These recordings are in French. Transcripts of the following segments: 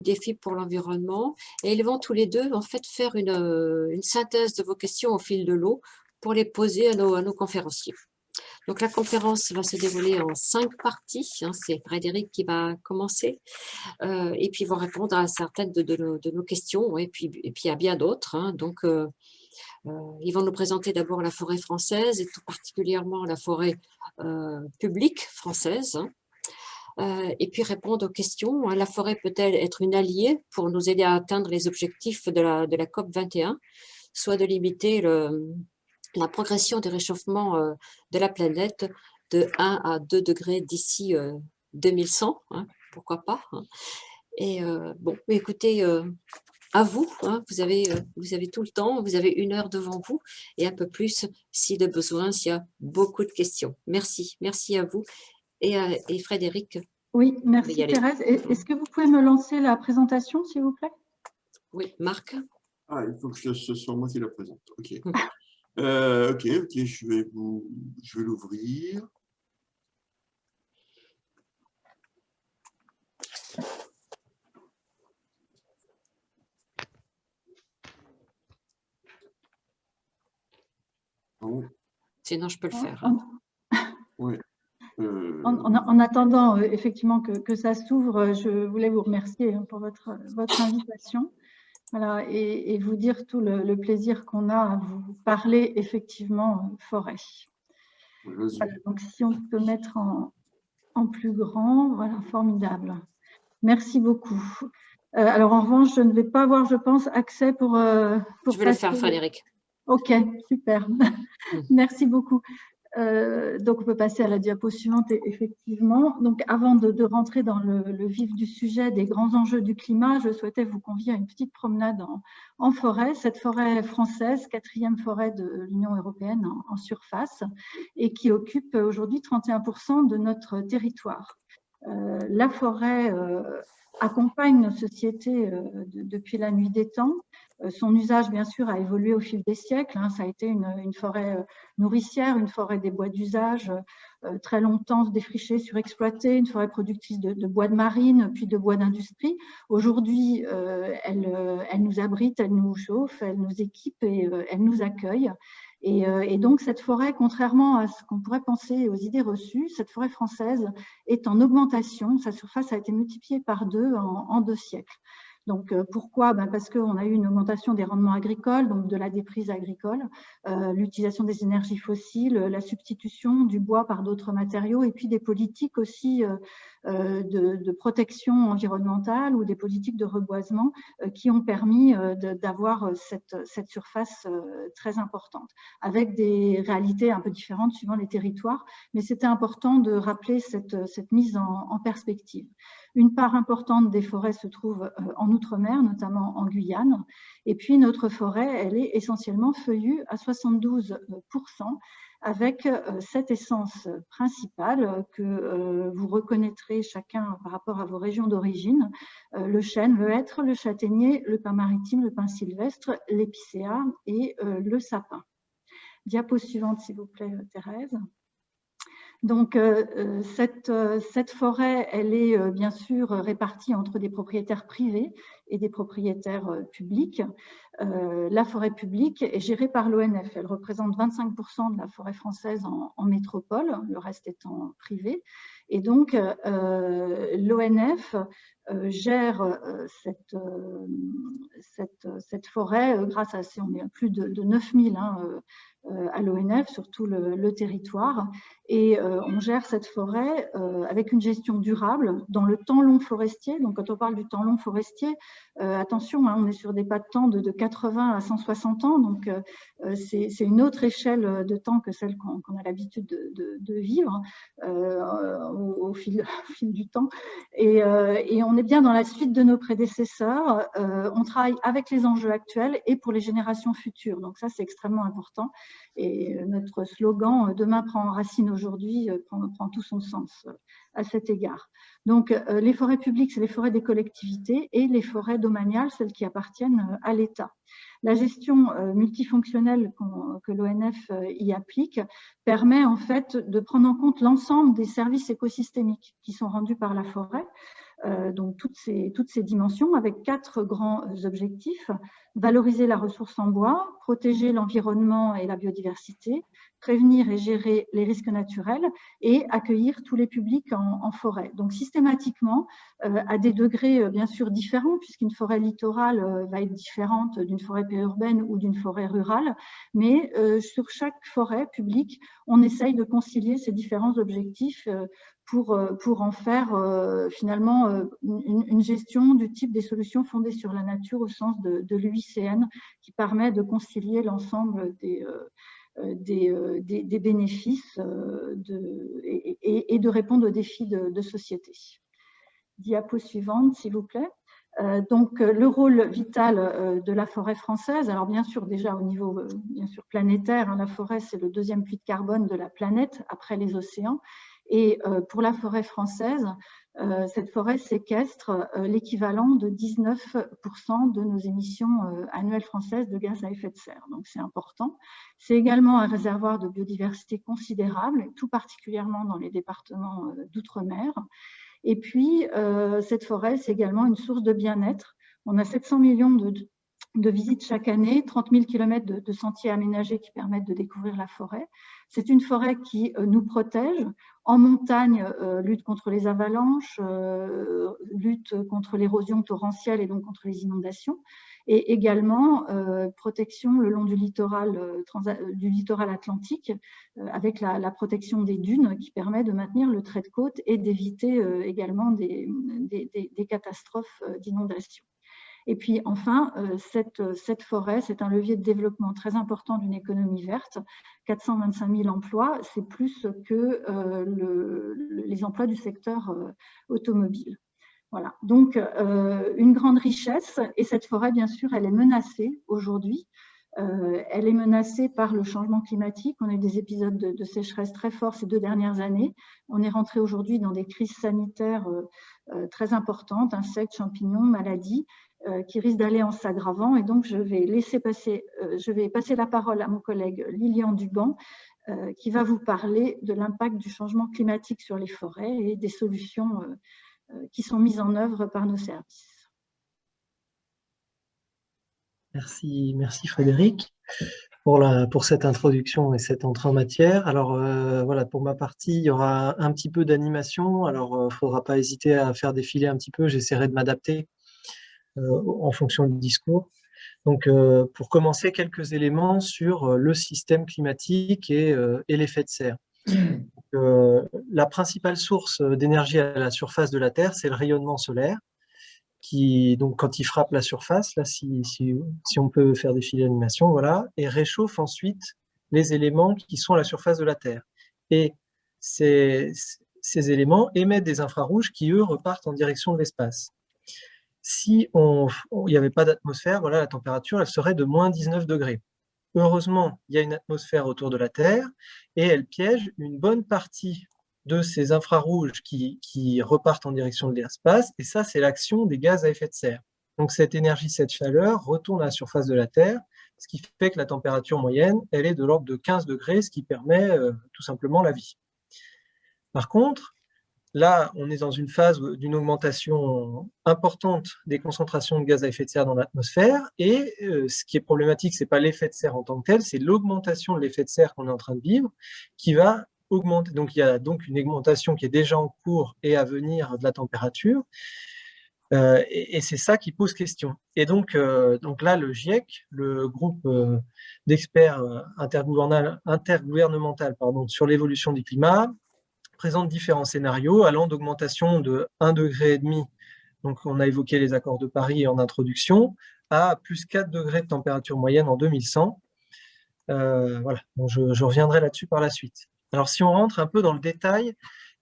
défi pour l'environnement, et ils vont tous les deux en fait faire une synthèse de vos questions au fil de l'eau pour les poser à nos conférenciers. Donc la conférence va se dérouler en 5 parties, hein, c'est Frédéric qui va commencer, et puis ils vont répondre à certaines de nos questions, et puis à bien d'autres, hein. Donc ils vont nous présenter d'abord la forêt française, et tout particulièrement la forêt publique française, hein. Et puis répondre aux questions. La forêt peut-elle être une alliée pour nous aider à atteindre les objectifs de la COP 21, soit de limiter la progression du réchauffement de la planète de 1 à 2 degrés d'ici 2100, hein, pourquoi pas, hein. Et bon, écoutez, à vous, hein, vous avez tout le temps, vous avez 1 heure devant vous, et un peu plus si de besoin, s'il y a beaucoup de questions. Merci, merci à vous. Et Frédéric, oui, vous pouvez y merci aller. Thérèse. Est-ce que vous pouvez me lancer la présentation, s'il vous plaît? Oui, Marc. Ah, il faut que ce soit moi qui la présente. Ok. Ok, je vais l'ouvrir. Bon. Sinon, je peux le faire. Hein. Oui. En attendant effectivement que ça s'ouvre, je voulais vous remercier pour votre invitation. Voilà, et vous dire tout le plaisir qu'on a à vous parler effectivement forêt. Voilà, donc si on peut mettre en plus grand, voilà, formidable. Merci beaucoup. Alors en revanche, je ne vais pas avoir, je pense, accès pour je vais le faire, Frédéric. Ok, super. Merci beaucoup. Donc, on peut passer à la diapo suivante, effectivement. Donc, avant de rentrer dans le vif du sujet des grands enjeux du climat, je souhaitais vous convier à une petite promenade en forêt. Cette forêt française, 4e forêt de l'Union européenne en surface, et qui occupe aujourd'hui 31% de notre territoire. La forêt accompagne nos sociétés depuis la nuit des temps. Son usage, bien sûr, a évolué au fil des siècles. Hein. Ça a été une forêt nourricière, une forêt des bois d'usage, très longtemps défrichée, surexploitée, une forêt productrice de bois de marine, puis de bois d'industrie. Aujourd'hui, elle nous abrite, elle nous chauffe, elle nous équipe et elle nous accueille. Et donc, cette forêt, contrairement à ce qu'on pourrait penser aux idées reçues, cette forêt française est en augmentation. Sa surface a été multipliée par 2 en 2 siècles. Donc, pourquoi? Parce qu'on a eu une augmentation des rendements agricoles, donc de la déprise agricole, l'utilisation des énergies fossiles, la substitution du bois par d'autres matériaux, et puis des politiques aussi de protection environnementale ou des politiques de reboisement qui ont permis d'avoir cette surface très importante, avec des réalités un peu différentes suivant les territoires, mais c'était important de rappeler cette mise en perspective. Une part importante des forêts se trouve en Outre-mer, notamment en Guyane. Et puis, notre forêt, elle est essentiellement feuillue à 72%, avec cette essence principale que vous reconnaîtrez chacun par rapport à vos régions d'origine: le chêne, le hêtre, le châtaignier, le pin maritime, le pin sylvestre, l'épicéa et le sapin. Diapo suivante, s'il vous plaît, Thérèse. Donc, cette forêt, elle est bien sûr répartie entre des propriétaires privés et des propriétaires publics. La forêt publique est gérée par l'ONF. Elle représente 25% de la forêt française en métropole, le reste étant privé. Et donc, l'ONF gère cette forêt grâce à, on est à plus de 9000 à l'ONF sur tout le territoire, et on gère cette forêt avec une gestion durable dans le temps long forestier. Donc, quand on parle du temps long forestier, attention, hein, on est sur des pas de temps de 80 à 160 ans, donc c'est une autre échelle de temps que celle qu'on a l'habitude de vivre au fil du temps. Et on est bien dans la suite de nos prédécesseurs. On travaille avec les enjeux actuels et pour les générations futures. Donc ça, c'est extrêmement important. Et notre slogan « Demain prend racine aujourd'hui » prend tout son sens à cet égard. Donc, les forêts publiques, c'est les forêts des collectivités, et les forêts domaniales, celles qui appartiennent à l'État. La gestion multifonctionnelle que l'ONF y applique permet en fait de prendre en compte l'ensemble des services écosystémiques qui sont rendus par la forêt. donc toutes ces dimensions avec 4 grands objectifs: valoriser la ressource en bois, protéger l'environnement et la biodiversité, prévenir et gérer les risques naturels et accueillir tous les publics en forêt. Donc systématiquement, à des degrés bien sûr différents, puisqu'une forêt littorale va être différente d'une forêt périurbaine ou d'une forêt rurale, mais sur chaque forêt publique, on essaye de concilier ces différents objectifs pour en faire finalement une gestion du type des solutions fondées sur la nature au sens de l'UICN, qui permet de concilier l'ensemble des bénéfices et de répondre aux défis de société. Diapo suivante, s'il vous plaît. Donc, le rôle vital de la forêt française, alors bien sûr, déjà au niveau bien sûr planétaire, hein, la forêt, c'est le 2e puits de carbone de la planète après les océans. Et pour la forêt française, cette forêt séquestre l'équivalent de 19% de nos émissions annuelles françaises de gaz à effet de serre. Donc, c'est important. C'est également un réservoir de biodiversité considérable, tout particulièrement dans les départements d'outre-mer. Et puis, cette forêt, c'est également une source de bien-être. On a 700 millions de visites chaque année, 30 000 km de sentiers aménagés qui permettent de découvrir la forêt. C'est une forêt qui nous protège. En montagne, lutte contre les avalanches, lutte contre l'érosion torrentielle et donc contre les inondations. Et également protection le long du littoral atlantique avec la protection des dunes qui permet de maintenir le trait de côte et d'éviter également des catastrophes d'inondation. Et puis enfin, cette forêt, c'est un levier de développement très important d'une économie verte. 425 000 emplois, c'est plus que les emplois du secteur automobile. Voilà, donc une grande richesse, et cette forêt, bien sûr, elle est menacée aujourd'hui. Elle est menacée par le changement climatique. On a eu des épisodes de sécheresse très forts ces 2 dernières années. On est rentré aujourd'hui dans des crises sanitaires très importantes, insectes, champignons, maladies, qui risquent d'aller en s'aggravant. Et donc, je vais passer la parole à mon collègue Lilian Duban, qui va vous parler de l'impact du changement climatique sur les forêts et des solutions qui sont mises en œuvre par nos services. Merci Frédéric pour cette introduction et cette entrée en matière. Alors voilà, pour ma partie, il y aura un petit peu d'animation. Alors, il ne faudra pas hésiter à faire défiler un petit peu. J'essaierai de m'adapter en fonction du discours. Donc, pour commencer, quelques éléments sur le système climatique et l'effet de serre. La principale source d'énergie à la surface de la Terre, c'est le rayonnement solaire, qui, donc, quand il frappe la surface, là, si on peut faire défiler l'animation, voilà, et réchauffe ensuite les éléments qui sont à la surface de la Terre. Et ces éléments émettent des infrarouges qui, eux, repartent en direction de l'espace. Si il n'y avait pas d'atmosphère, voilà, la température, elle serait de moins 19 degrés. Heureusement, il y a une atmosphère autour de la Terre et elle piège une bonne partie de ces infrarouges qui repartent en direction de l'espace, et ça, c'est l'action des gaz à effet de serre. Donc cette énergie, cette chaleur retourne à la surface de la Terre, ce qui fait que la température moyenne, elle est de l'ordre de 15 degrés, ce qui permet tout simplement la vie. Par contre, là, on est dans une phase d'une augmentation importante des concentrations de gaz à effet de serre dans l'atmosphère, et ce qui est problématique, ce n'est pas l'effet de serre en tant que tel, c'est l'augmentation de l'effet de serre qu'on est en train de vivre, qui va augmenter. Donc, il y a donc une augmentation qui est déjà en cours et à venir de la température, et c'est ça qui pose question. Et donc là, le GIEC, le groupe d'experts intergouvernemental sur l'évolution du climat, présente différents scénarios allant d'augmentation de 1,5 degré, donc on a évoqué les accords de Paris en introduction, à plus 4 degrés de température moyenne en 2100. Voilà, donc je reviendrai là-dessus par la suite. Alors si on rentre un peu dans le détail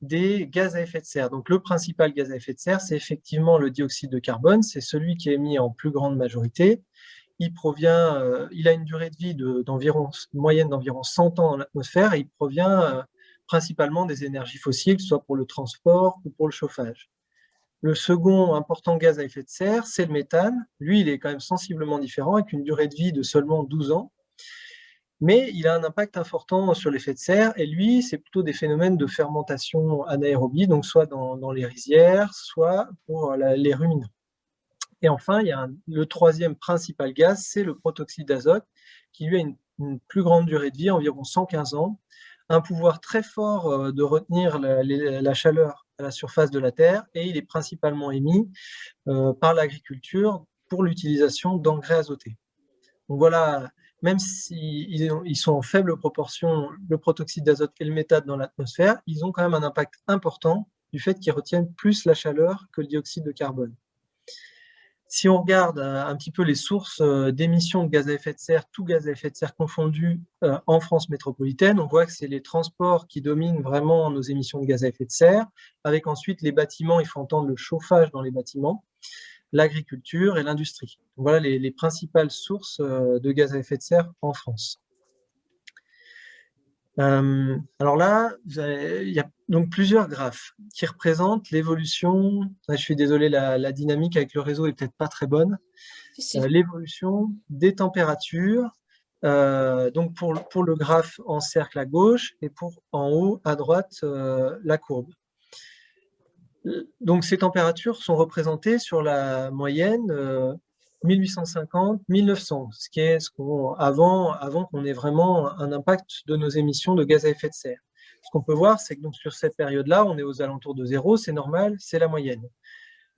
des gaz à effet de serre, donc le principal gaz à effet de serre, c'est effectivement le dioxyde de carbone, c'est celui qui est émis en plus grande majorité. Il a une durée de vie moyenne d'environ 100 ans dans l'atmosphère, et il provient principalement des énergies fossiles, que ce soit pour le transport ou pour le chauffage. Le second important gaz à effet de serre, c'est le méthane. Lui, il est quand même sensiblement différent, avec une durée de vie de seulement 12 ans. mais il a un impact important sur l'effet de serre, et lui, c'est plutôt des phénomènes de fermentation anaérobie, donc soit dans les rizières, soit pour les ruminants. Et enfin, il y a le troisième principal gaz, c'est le protoxyde d'azote, qui lui a une plus grande durée de vie, environ 115 ans, un pouvoir très fort de retenir la chaleur à la surface de la Terre, et il est principalement émis par l'agriculture pour l'utilisation d'engrais azotés. Donc voilà, même s'ils sont en faible proportion, le protoxyde d'azote et le méthane dans l'atmosphère, ils ont quand même un impact important du fait qu'ils retiennent plus la chaleur que le dioxyde de carbone. Si on regarde un petit peu les sources d'émissions de gaz à effet de serre, tout gaz à effet de serre confondu en France métropolitaine, on voit que c'est les transports qui dominent vraiment nos émissions de gaz à effet de serre, avec ensuite les bâtiments, il faut entendre le chauffage dans les bâtiments, l'agriculture et l'industrie. Voilà les principales sources de gaz à effet de serre en France. Alors là, il y a donc plusieurs graphes qui représentent l'évolution. Je suis désolé, la dynamique avec le réseau est peut-être pas très bonne. L'évolution des températures. Donc pour le graphe en cercle à gauche et en haut à droite la courbe. Donc ces températures sont représentées sur la moyenne 1850-1900, ce qui est avant qu'on ait vraiment un impact de nos émissions de gaz à effet de serre. Ce qu'on peut voir, c'est que donc sur cette période-là, on est aux alentours de 0, c'est normal, c'est la moyenne.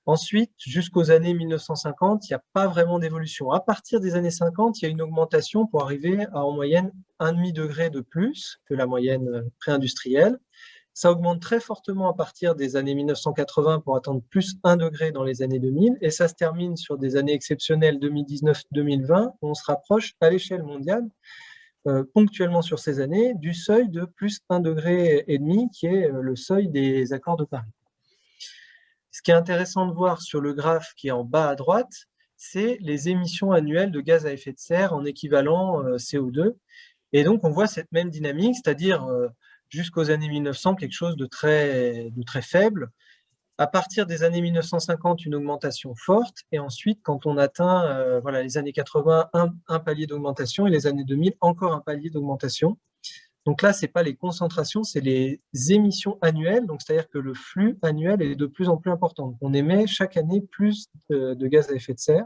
Ensuite, jusqu'aux années 1950, il n'y a pas vraiment d'évolution. À partir des années 50, il y a une augmentation pour arriver à en moyenne 1,5 degré de plus que la moyenne pré-industrielle. Ça augmente très fortement à partir des années 1980 pour atteindre plus 1 degré dans les années 2000, et ça se termine sur des années exceptionnelles 2019-2020, où on se rapproche à l'échelle mondiale, ponctuellement sur ces années, du seuil de plus 1,5 degré, qui est le seuil des accords de Paris. Ce qui est intéressant de voir sur le graphe qui est en bas à droite, c'est les émissions annuelles de gaz à effet de serre en équivalent CO2. Et donc, on voit cette même dynamique, c'est-à-dire jusqu'aux années 1900, quelque chose de très faible. À partir des années 1950, une augmentation forte. Et ensuite, quand on atteint les années 80, un palier d'augmentation, et les années 2000, encore un palier d'augmentation. Donc là, ce n'est pas les concentrations, c'est les émissions annuelles. Donc, c'est-à-dire que le flux annuel est de plus en plus important. Donc, on émet chaque année plus de gaz à effet de serre.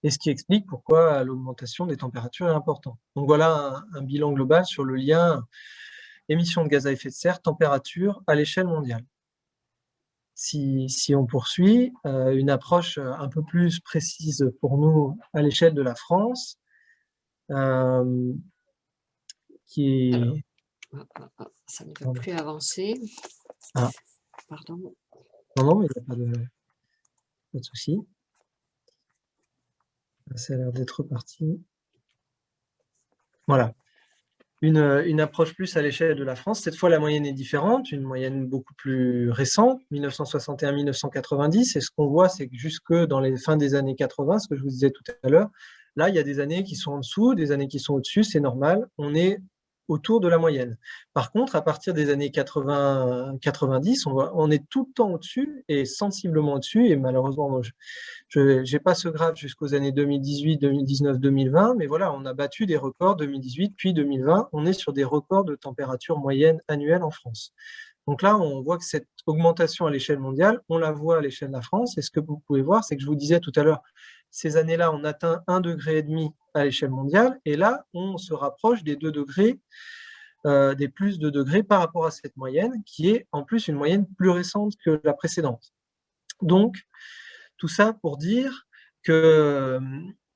Et ce qui explique pourquoi l'augmentation des températures est importante. Donc voilà un bilan global sur le lien émissions de gaz à effet de serre, température à l'échelle mondiale. Si on poursuit, une approche un peu plus précise pour nous à l'échelle de la France, qui est... Ça ne va plus avancer. Ah. Pardon. Non, il n'y a pas de souci. Ça a l'air d'être reparti. Voilà. Une approche plus à l'échelle de la France. Cette fois, la moyenne est différente, une moyenne beaucoup plus récente, 1961-1990. Et ce qu'on voit, c'est que jusque dans les fins des années 80, ce que je vous disais tout à l'heure, là, il y a des années qui sont en dessous, des années qui sont au-dessus, c'est normal. On est autour de la moyenne. Par contre, à partir des années 80-90, on est tout le temps au-dessus et sensiblement au-dessus. Et malheureusement, je n'ai pas ce graphe jusqu'aux années 2018, 2019, 2020, mais voilà, on a battu des records 2018, puis 2020. On est sur des records de température moyenne annuelle en France. Donc là, on voit que cette augmentation à l'échelle mondiale, on la voit à l'échelle de la France. Et ce que vous pouvez voir, c'est que je vous disais tout à l'heure, ces années-là, on atteint 1,5 degré à l'échelle mondiale. Et là, on se rapproche des 2 degrés, des plus de degrés par rapport à cette moyenne, qui est en plus une moyenne plus récente que la précédente. Donc, tout ça pour dire que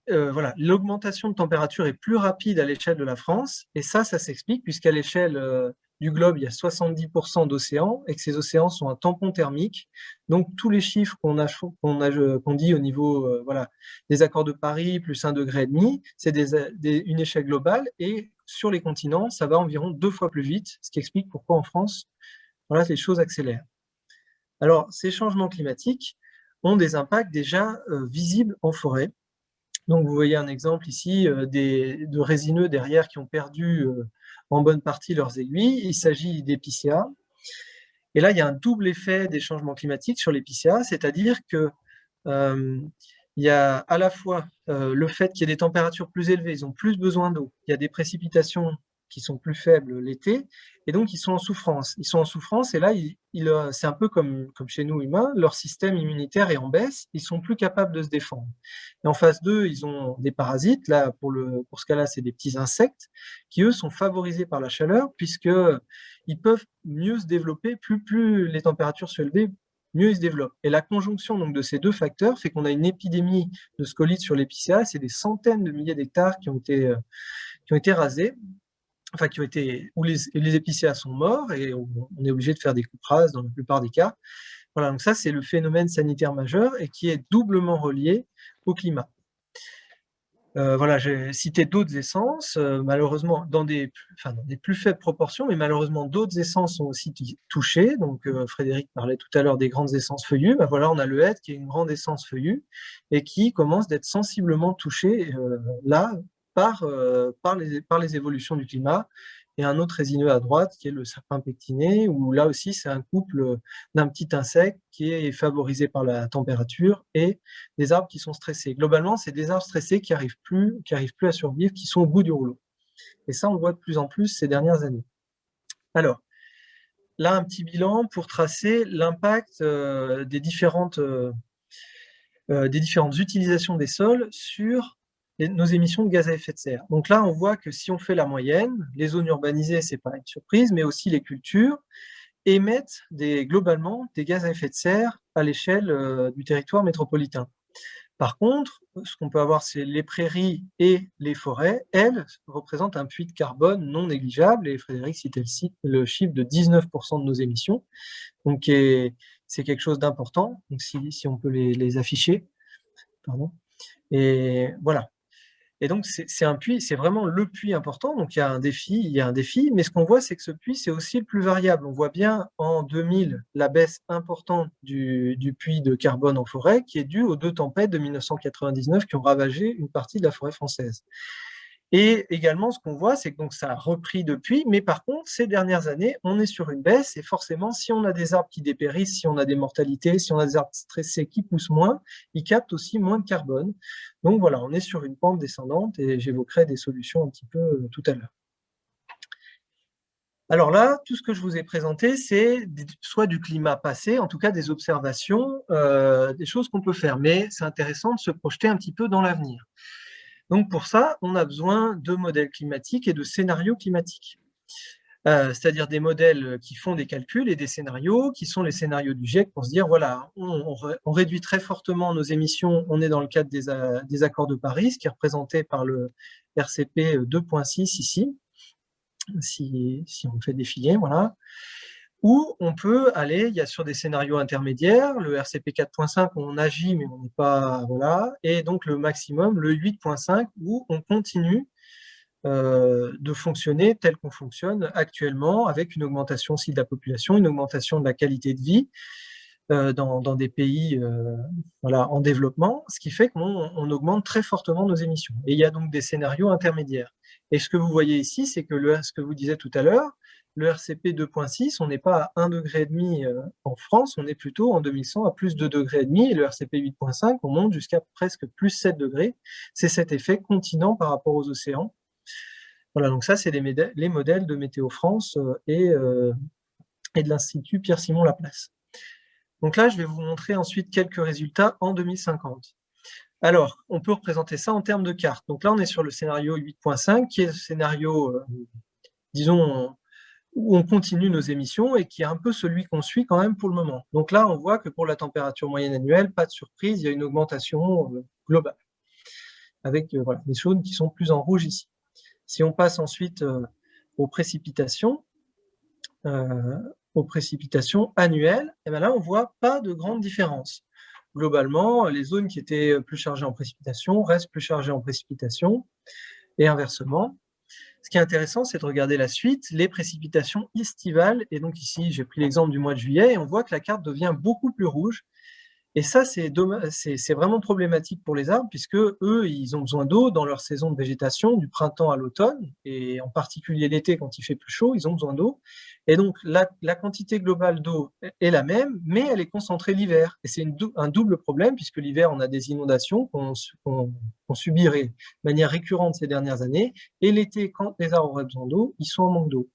voilà, l'augmentation de température est plus rapide à l'échelle de la France. Et ça s'explique puisqu'à l'échelle du globe, il y a 70% d'océans et que ces océans sont un tampon thermique. Donc, tous les chiffres qu'on dit au niveau voilà, des accords de Paris, plus 1,5 degré, c'est une échelle globale. Et sur les continents, ça va environ 2 fois plus vite, ce qui explique pourquoi en France, voilà, les choses accélèrent. Alors, ces changements climatiques ont des impacts déjà visibles en forêt. Donc, vous voyez un exemple ici de résineux derrière qui ont perdu en bonne partie leurs aiguilles. Il s'agit d'épicéas. Et là, il y a un double effet des changements climatiques sur l'épicéa, c'est-à-dire que il y a à la fois le fait qu'il y ait des températures plus élevées, ils ont plus besoin d'eau, il y a des précipitations qui sont plus faibles l'été, et donc ils sont en souffrance. Ils sont en souffrance, et là, c'est un peu comme chez nous humains, leur système immunitaire est en baisse, ils sont plus capables de se défendre. Et en face d'eux, ils ont des parasites, là, pour ce cas-là, c'est des petits insectes, qui eux sont favorisés par la chaleur, puisqu'ils peuvent mieux se développer, plus les températures sont élevées, mieux ils se développent. Et la conjonction donc, de ces deux facteurs fait qu'on a une épidémie de scolytes sur l'épicéa, c'est des centaines de milliers d'hectares qui ont été rasés, enfin où les épicéas sont morts, et on est obligé de faire des coupes rases dans la plupart des cas. Voilà, donc ça c'est le phénomène sanitaire majeur et qui est doublement relié au climat. Voilà, j'ai cité d'autres essences, malheureusement dans des plus faibles proportions, mais malheureusement d'autres essences sont aussi touchées. Donc Frédéric parlait tout à l'heure des grandes essences feuillues. Ben, voilà, on a le hêtre qui est une grande essence feuillue et qui commence d'être sensiblement touché là par les évolutions du climat. Et un autre résineux à droite qui est le sapin pectiné, où là aussi c'est un couple d'un petit insecte qui est favorisé par la température et des arbres qui sont stressés. Globalement, c'est des arbres stressés qui n'arrivent plus à survivre, qui sont au bout du rouleau. Et ça, on le voit de plus en plus ces dernières années. Alors, là, un petit bilan pour tracer l'impact des différentes utilisations des sols sur nos émissions de gaz à effet de serre. Donc là, on voit que si on fait la moyenne, les zones urbanisées, ce n'est pas une surprise, mais aussi les cultures émettent globalement des gaz à effet de serre à l'échelle du territoire métropolitain. Par contre, ce qu'on peut avoir, c'est les prairies et les forêts, elles, représentent un puits de carbone non négligeable, et Frédéric citait le chiffre de 19% de nos émissions, donc c'est quelque chose d'important, donc si on peut les afficher. Pardon. Et voilà. Et donc, c'est un puits, c'est vraiment le puits important. Donc, il y a un défi, mais ce qu'on voit, c'est que ce puits, c'est aussi le plus variable. On voit bien en 2000 la baisse importante du puits de carbone en forêt qui est due aux deux tempêtes de 1999 qui ont ravagé une partie de la forêt française. Et également, ce qu'on voit, c'est que donc, ça a repris depuis, mais par contre, ces dernières années, on est sur une baisse, et forcément, si on a des arbres qui dépérissent, si on a des mortalités, si on a des arbres stressés qui poussent moins, ils captent aussi moins de carbone. Donc voilà, on est sur une pente descendante, et j'évoquerai des solutions un petit peu tout à l'heure. Alors là, tout ce que je vous ai présenté, c'est soit du climat passé, en tout cas des observations, des choses qu'on peut faire, mais c'est intéressant de se projeter un petit peu dans l'avenir. Donc pour ça, on a besoin de modèles climatiques et de scénarios climatiques. C'est-à-dire des modèles qui font des calculs et des scénarios qui sont les scénarios du GIEC pour se dire, voilà, on réduit très fortement nos émissions, on est dans le cadre des accords de Paris, ce qui est représenté par le RCP 2.6 ici, si on fait défiler, voilà. Ou on peut aller, il y a sur des scénarios intermédiaires, le RCP 4.5, on agit, mais on n'est pas, voilà, et donc le maximum, le 8.5, où on continue de fonctionner tel qu'on fonctionne actuellement, avec une augmentation aussi de la population, une augmentation de la qualité de vie dans des pays voilà, en développement, ce qui fait qu'on augmente très fortement nos émissions. Et il y a donc des scénarios intermédiaires. Et ce que vous voyez ici, c'est que ce que vous disiez tout à l'heure, le RCP 2.6, on n'est pas à 1,5 degré en France, on est plutôt en 2100 à plus de 2,5 degrés, et le RCP 8.5, on monte jusqu'à presque plus 7 degrés. C'est cet effet continent par rapport aux océans. Voilà, donc ça, c'est les modèles de Météo France et de l'Institut Pierre-Simon Laplace. Donc là, je vais vous montrer ensuite quelques résultats en 2050. Alors, on peut représenter ça en termes de carte. Donc là, on est sur le scénario 8.5, qui est le scénario, disons, où on continue nos émissions et qui est un peu celui qu'on suit quand même pour le moment. Donc là, on voit que pour la température moyenne annuelle, pas de surprise, il y a une augmentation globale, avec voilà, des zones qui sont plus en rouge ici. Si on passe ensuite aux précipitations annuelles, et bien là, on ne voit pas de grande différence. Globalement, les zones qui étaient plus chargées en précipitations restent plus chargées en précipitations, et inversement. Ce qui est intéressant, c'est de regarder la suite, les précipitations estivales. Et donc ici, j'ai pris l'exemple du mois de juillet, et on voit que la carte devient beaucoup plus rouge. Et ça, c'est vraiment problématique pour les arbres, puisque eux, ils ont besoin d'eau dans leur saison de végétation, du printemps à l'automne, et en particulier l'été, quand il fait plus chaud, ils ont besoin d'eau. Et donc, la quantité globale d'eau est la même, mais elle est concentrée l'hiver. Et c'est un double problème, puisque l'hiver, on a des inondations qu'on subit de manière récurrente ces dernières années, et l'été, quand les arbres auraient besoin d'eau, ils sont en manque d'eau.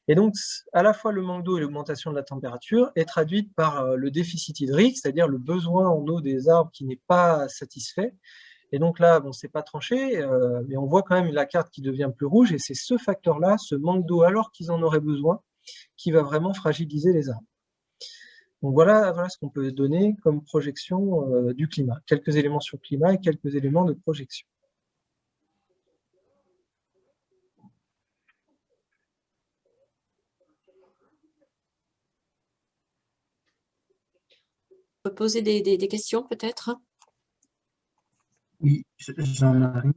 Et donc, à la fois le manque d'eau et l'augmentation de la température est traduite par le déficit hydrique, c'est-à-dire le besoin en eau des arbres qui n'est pas satisfait. Et donc là, bon, c'est pas tranché, mais on voit quand même la carte qui devient plus rouge, et c'est ce facteur-là, ce manque d'eau alors qu'ils en auraient besoin, qui va vraiment fragiliser les arbres. Donc voilà ce qu'on peut donner comme projection du climat. Quelques éléments sur le climat et quelques éléments de projection. On peut poser des questions peut-être? Oui, Jean-Marie.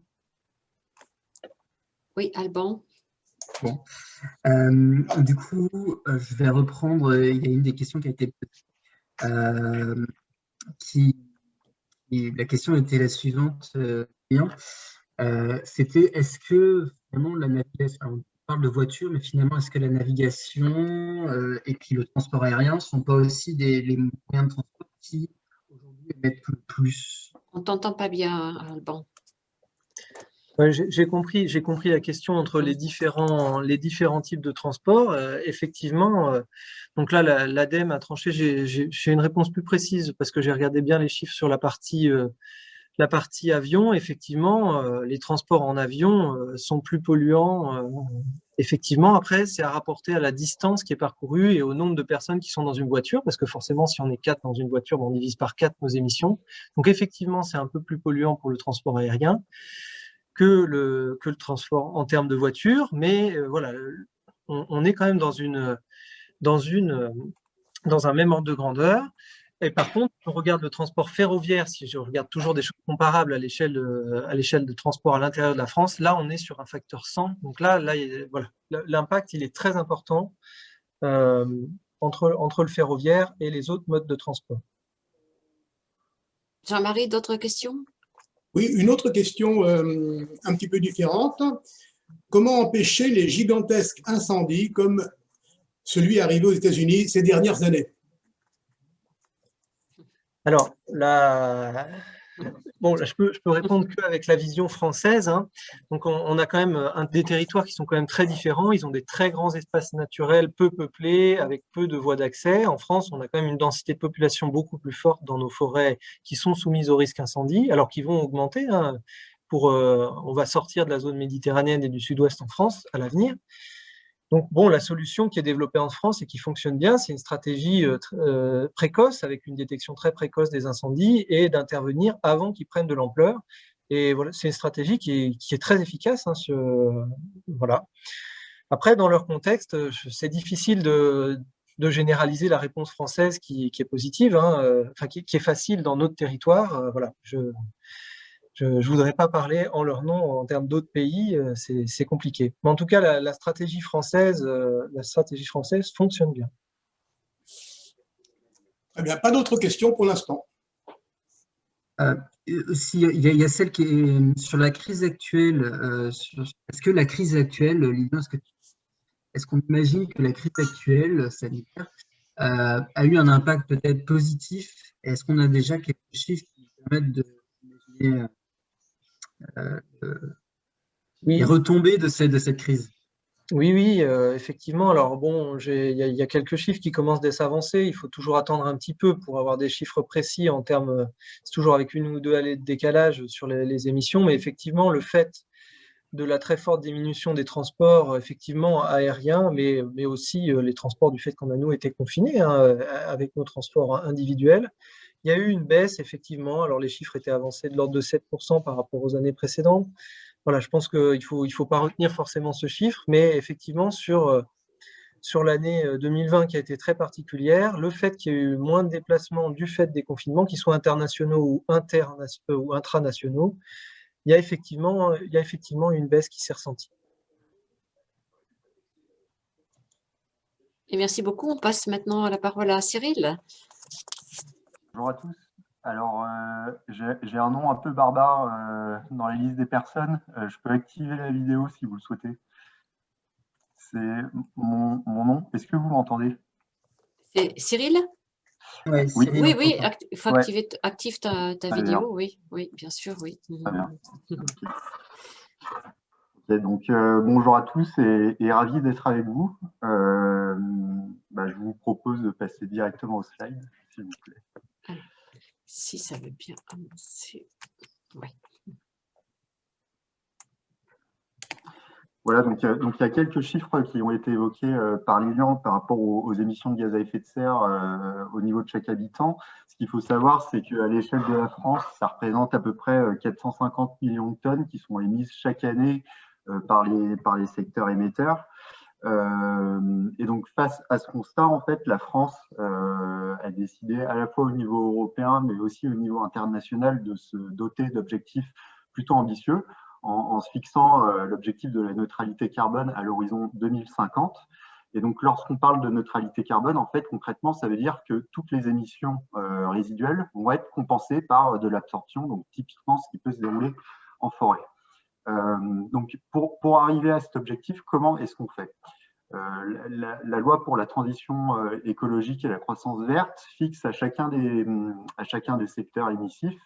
Oui, Alban. Bon. Du coup, je vais reprendre, il y a une des questions qui a été posée. La question était la suivante. C'était, est-ce que finalement la navigation, on parle de voiture, mais finalement, est-ce que la navigation et puis le transport aérien ne sont pas aussi les moyens de transport qui aujourd'hui émettent le plus? On ne t'entend pas bien, Alban. Ouais, j'ai compris la question entre les différents types de transport. Effectivement, donc là, l'ADEME a tranché. J'ai une réponse plus précise parce que j'ai regardé bien les chiffres sur la partie avion. Effectivement, les transports en avion sont plus polluants. Effectivement, après, c'est à rapporter à la distance qui est parcourue et au nombre de personnes qui sont dans une voiture, parce que forcément, si on est 4 dans une voiture, on divise par 4 nos émissions. Donc effectivement, c'est un peu plus polluant pour le transport aérien que le transport en termes de voiture, mais voilà, on est quand même dans un même ordre de grandeur. Et par contre, si on regarde le transport ferroviaire, si je regarde toujours des choses comparables à l'échelle de transport à l'intérieur de la France, là, on est sur un facteur 100. Donc là voilà, l'impact, il est très important entre le ferroviaire et les autres modes de transport. Jean-Marie, d'autres questions? Oui, une autre question un petit peu différente. Comment empêcher les gigantesques incendies comme celui arrivé aux États-Unis ces dernières années? Alors, bon, je peux répondre qu'avec la vision française, hein. Donc, on a quand même des territoires qui sont quand même très différents. Ils ont des très grands espaces naturels peu peuplés, avec peu de voies d'accès. En France, on a quand même une densité de population beaucoup plus forte dans nos forêts qui sont soumises au risque incendie, alors qu'ils vont augmenter, hein. On va sortir de la zone méditerranéenne et du sud-ouest en France à l'avenir. Donc, bon, la solution qui est développée en France et qui fonctionne bien, c'est une stratégie précoce, avec une détection très précoce des incendies et d'intervenir avant qu'ils prennent de l'ampleur. Et voilà, c'est une stratégie qui est très efficace, hein, voilà. Après, dans leur contexte, c'est difficile de généraliser la réponse française qui est positive, hein, enfin, qui est facile dans notre territoire. Voilà, je ne voudrais pas parler en leur nom en termes d'autres pays, c'est compliqué. Mais en tout cas, la stratégie française fonctionne bien. Eh bien, pas d'autres questions pour l'instant. Il y a celle qui est sur la crise actuelle. Est-ce que la crise actuelle, Lilian, est-ce qu'on imagine que la crise actuelle sanitaire a eu un impact peut-être positif? Est-ce qu'on a déjà quelques chiffres qui permettent d'imaginer les retombées de cette crise? Oui, effectivement. Alors bon, il y a quelques chiffres qui commencent à s'avancer. Il faut toujours attendre un petit peu pour avoir des chiffres précis en termes. C'est toujours avec 1 ou 2 années de décalage sur les émissions, mais effectivement, le fait de la très forte diminution des transports, effectivement aériens, mais aussi les transports du fait qu'on a nous été confinés, hein, avec nos transports individuels. Il y a eu une baisse, effectivement. Alors les chiffres étaient avancés de l'ordre de 7% par rapport aux années précédentes. Voilà, je pense qu'il ne faut pas retenir forcément ce chiffre, mais effectivement, sur l'année 2020 qui a été très particulière, le fait qu'il y ait eu moins de déplacements du fait des confinements, qu'ils soient internationaux ou intranationaux, il y a effectivement une baisse qui s'est ressentie. Et merci beaucoup. On passe maintenant la parole à Cyril. Bonjour à tous. Alors, j'ai un nom un peu barbare dans la liste des personnes. Je peux activer la vidéo si vous le souhaitez. C'est mon nom. Est-ce que vous m'entendez? C'est Cyril? Ouais, Oui. Cyril, Oui, on oui, t'entend. il faut Ouais. active ta Très vidéo, bien. oui, oui, bien sûr, oui. Très bien. Ok, donc, bonjour à tous et ravi d'être avec vous. Je vous propose de passer directement au slide, s'il vous plaît. Alors, si ça veut bien avancer. Ouais. Voilà, donc il y a quelques chiffres qui ont été évoqués par Lilian par rapport aux émissions de gaz à effet de serre au niveau de chaque habitant. Ce qu'il faut savoir, c'est qu'à l'échelle de la France, ça représente à peu près 450 millions de tonnes qui sont émises chaque année par les secteurs émetteurs. Et donc, face à ce constat, en fait, la France a décidé à la fois au niveau européen, mais aussi au niveau international, de se doter d'objectifs plutôt ambitieux, en se fixant l'objectif de la neutralité carbone à l'horizon 2050. Et donc, lorsqu'on parle de neutralité carbone, en fait, concrètement, ça veut dire que toutes les émissions résiduelles vont être compensées par de l'absorption, donc typiquement ce qui peut se dérouler en forêt. Donc, pour arriver à cet objectif, comment est-ce qu'on fait? La loi pour la transition écologique et la croissance verte fixe à chacun des secteurs émissifs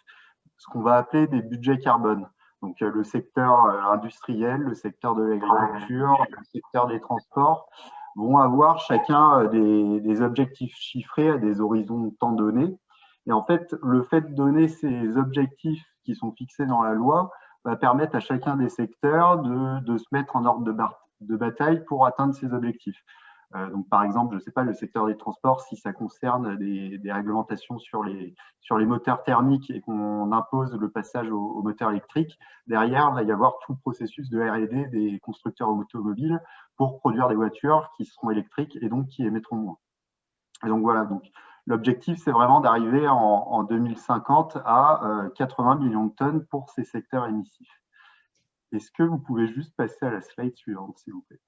ce qu'on va appeler des budgets carbone. Donc, le secteur industriel, le secteur de l'agriculture, le secteur des transports vont avoir chacun des objectifs chiffrés à des horizons de temps donnés. Et en fait, le fait de donner ces objectifs qui sont fixés dans la loi va permettre à chacun des secteurs de se mettre en ordre de bataille pour atteindre ces objectifs. Donc, par exemple, je ne sais pas, le secteur des transports, si ça concerne des réglementations sur les moteurs thermiques et qu'on impose le passage au moteur électrique, derrière, il va y avoir tout le processus de R&D des constructeurs automobiles pour produire des voitures qui seront électriques et donc qui émettront moins. Et donc, voilà. Donc, l'objectif, c'est vraiment d'arriver en 2050 à 80 millions de tonnes pour ces secteurs émissifs. Est-ce que vous pouvez juste passer à la slide suivante, s'il vous plaît?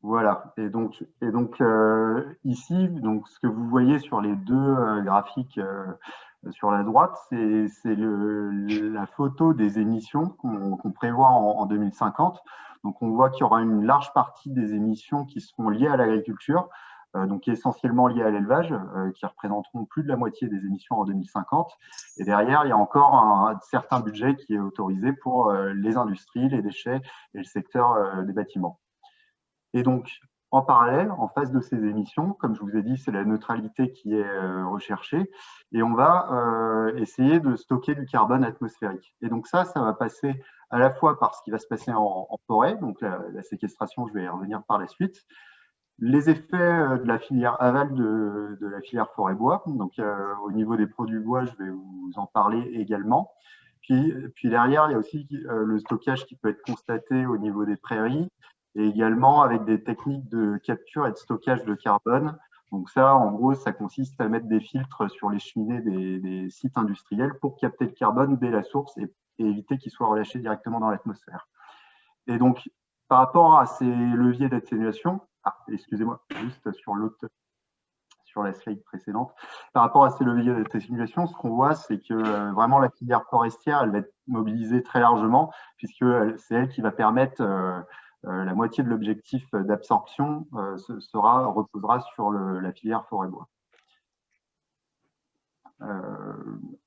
Voilà, et donc ici, donc, ce que vous voyez sur les deux graphiques sur la droite, c'est la photo des émissions qu'on prévoit en 2050. Donc, on voit qu'il y aura une large partie des émissions qui seront liées à l'agriculture, donc essentiellement liées à l'élevage, qui représenteront plus de la moitié des émissions en 2050. Et derrière, il y a encore un certain budget qui est autorisé pour les industries, les déchets et le secteur des bâtiments. Et donc, en parallèle, en face de ces émissions, comme je vous ai dit, c'est la neutralité qui est recherchée, et on va essayer de stocker du carbone atmosphérique. Et donc ça va passer à la fois par ce qui va se passer en forêt, donc la séquestration, je vais y revenir par la suite, les effets de la filière aval de la filière forêt-bois, donc au niveau des produits bois, je vais vous en parler également. Puis derrière, il y a aussi le stockage qui peut être constaté au niveau des prairies, et également avec des techniques de capture et de stockage de carbone. Donc ça, en gros, ça consiste à mettre des filtres sur les cheminées des sites industriels pour capter le carbone dès la source et éviter qu'il soit relâché directement dans l'atmosphère. Et donc, par rapport à ces leviers d'atténuation, excusez-moi, juste sur la slide précédente, par rapport à ces leviers d'atténuation, ce qu'on voit, c'est que vraiment la filière forestière, elle va être mobilisée très largement, puisque c'est elle qui va permettre la moitié de l'objectif d'absorption reposera sur la filière forêt-bois.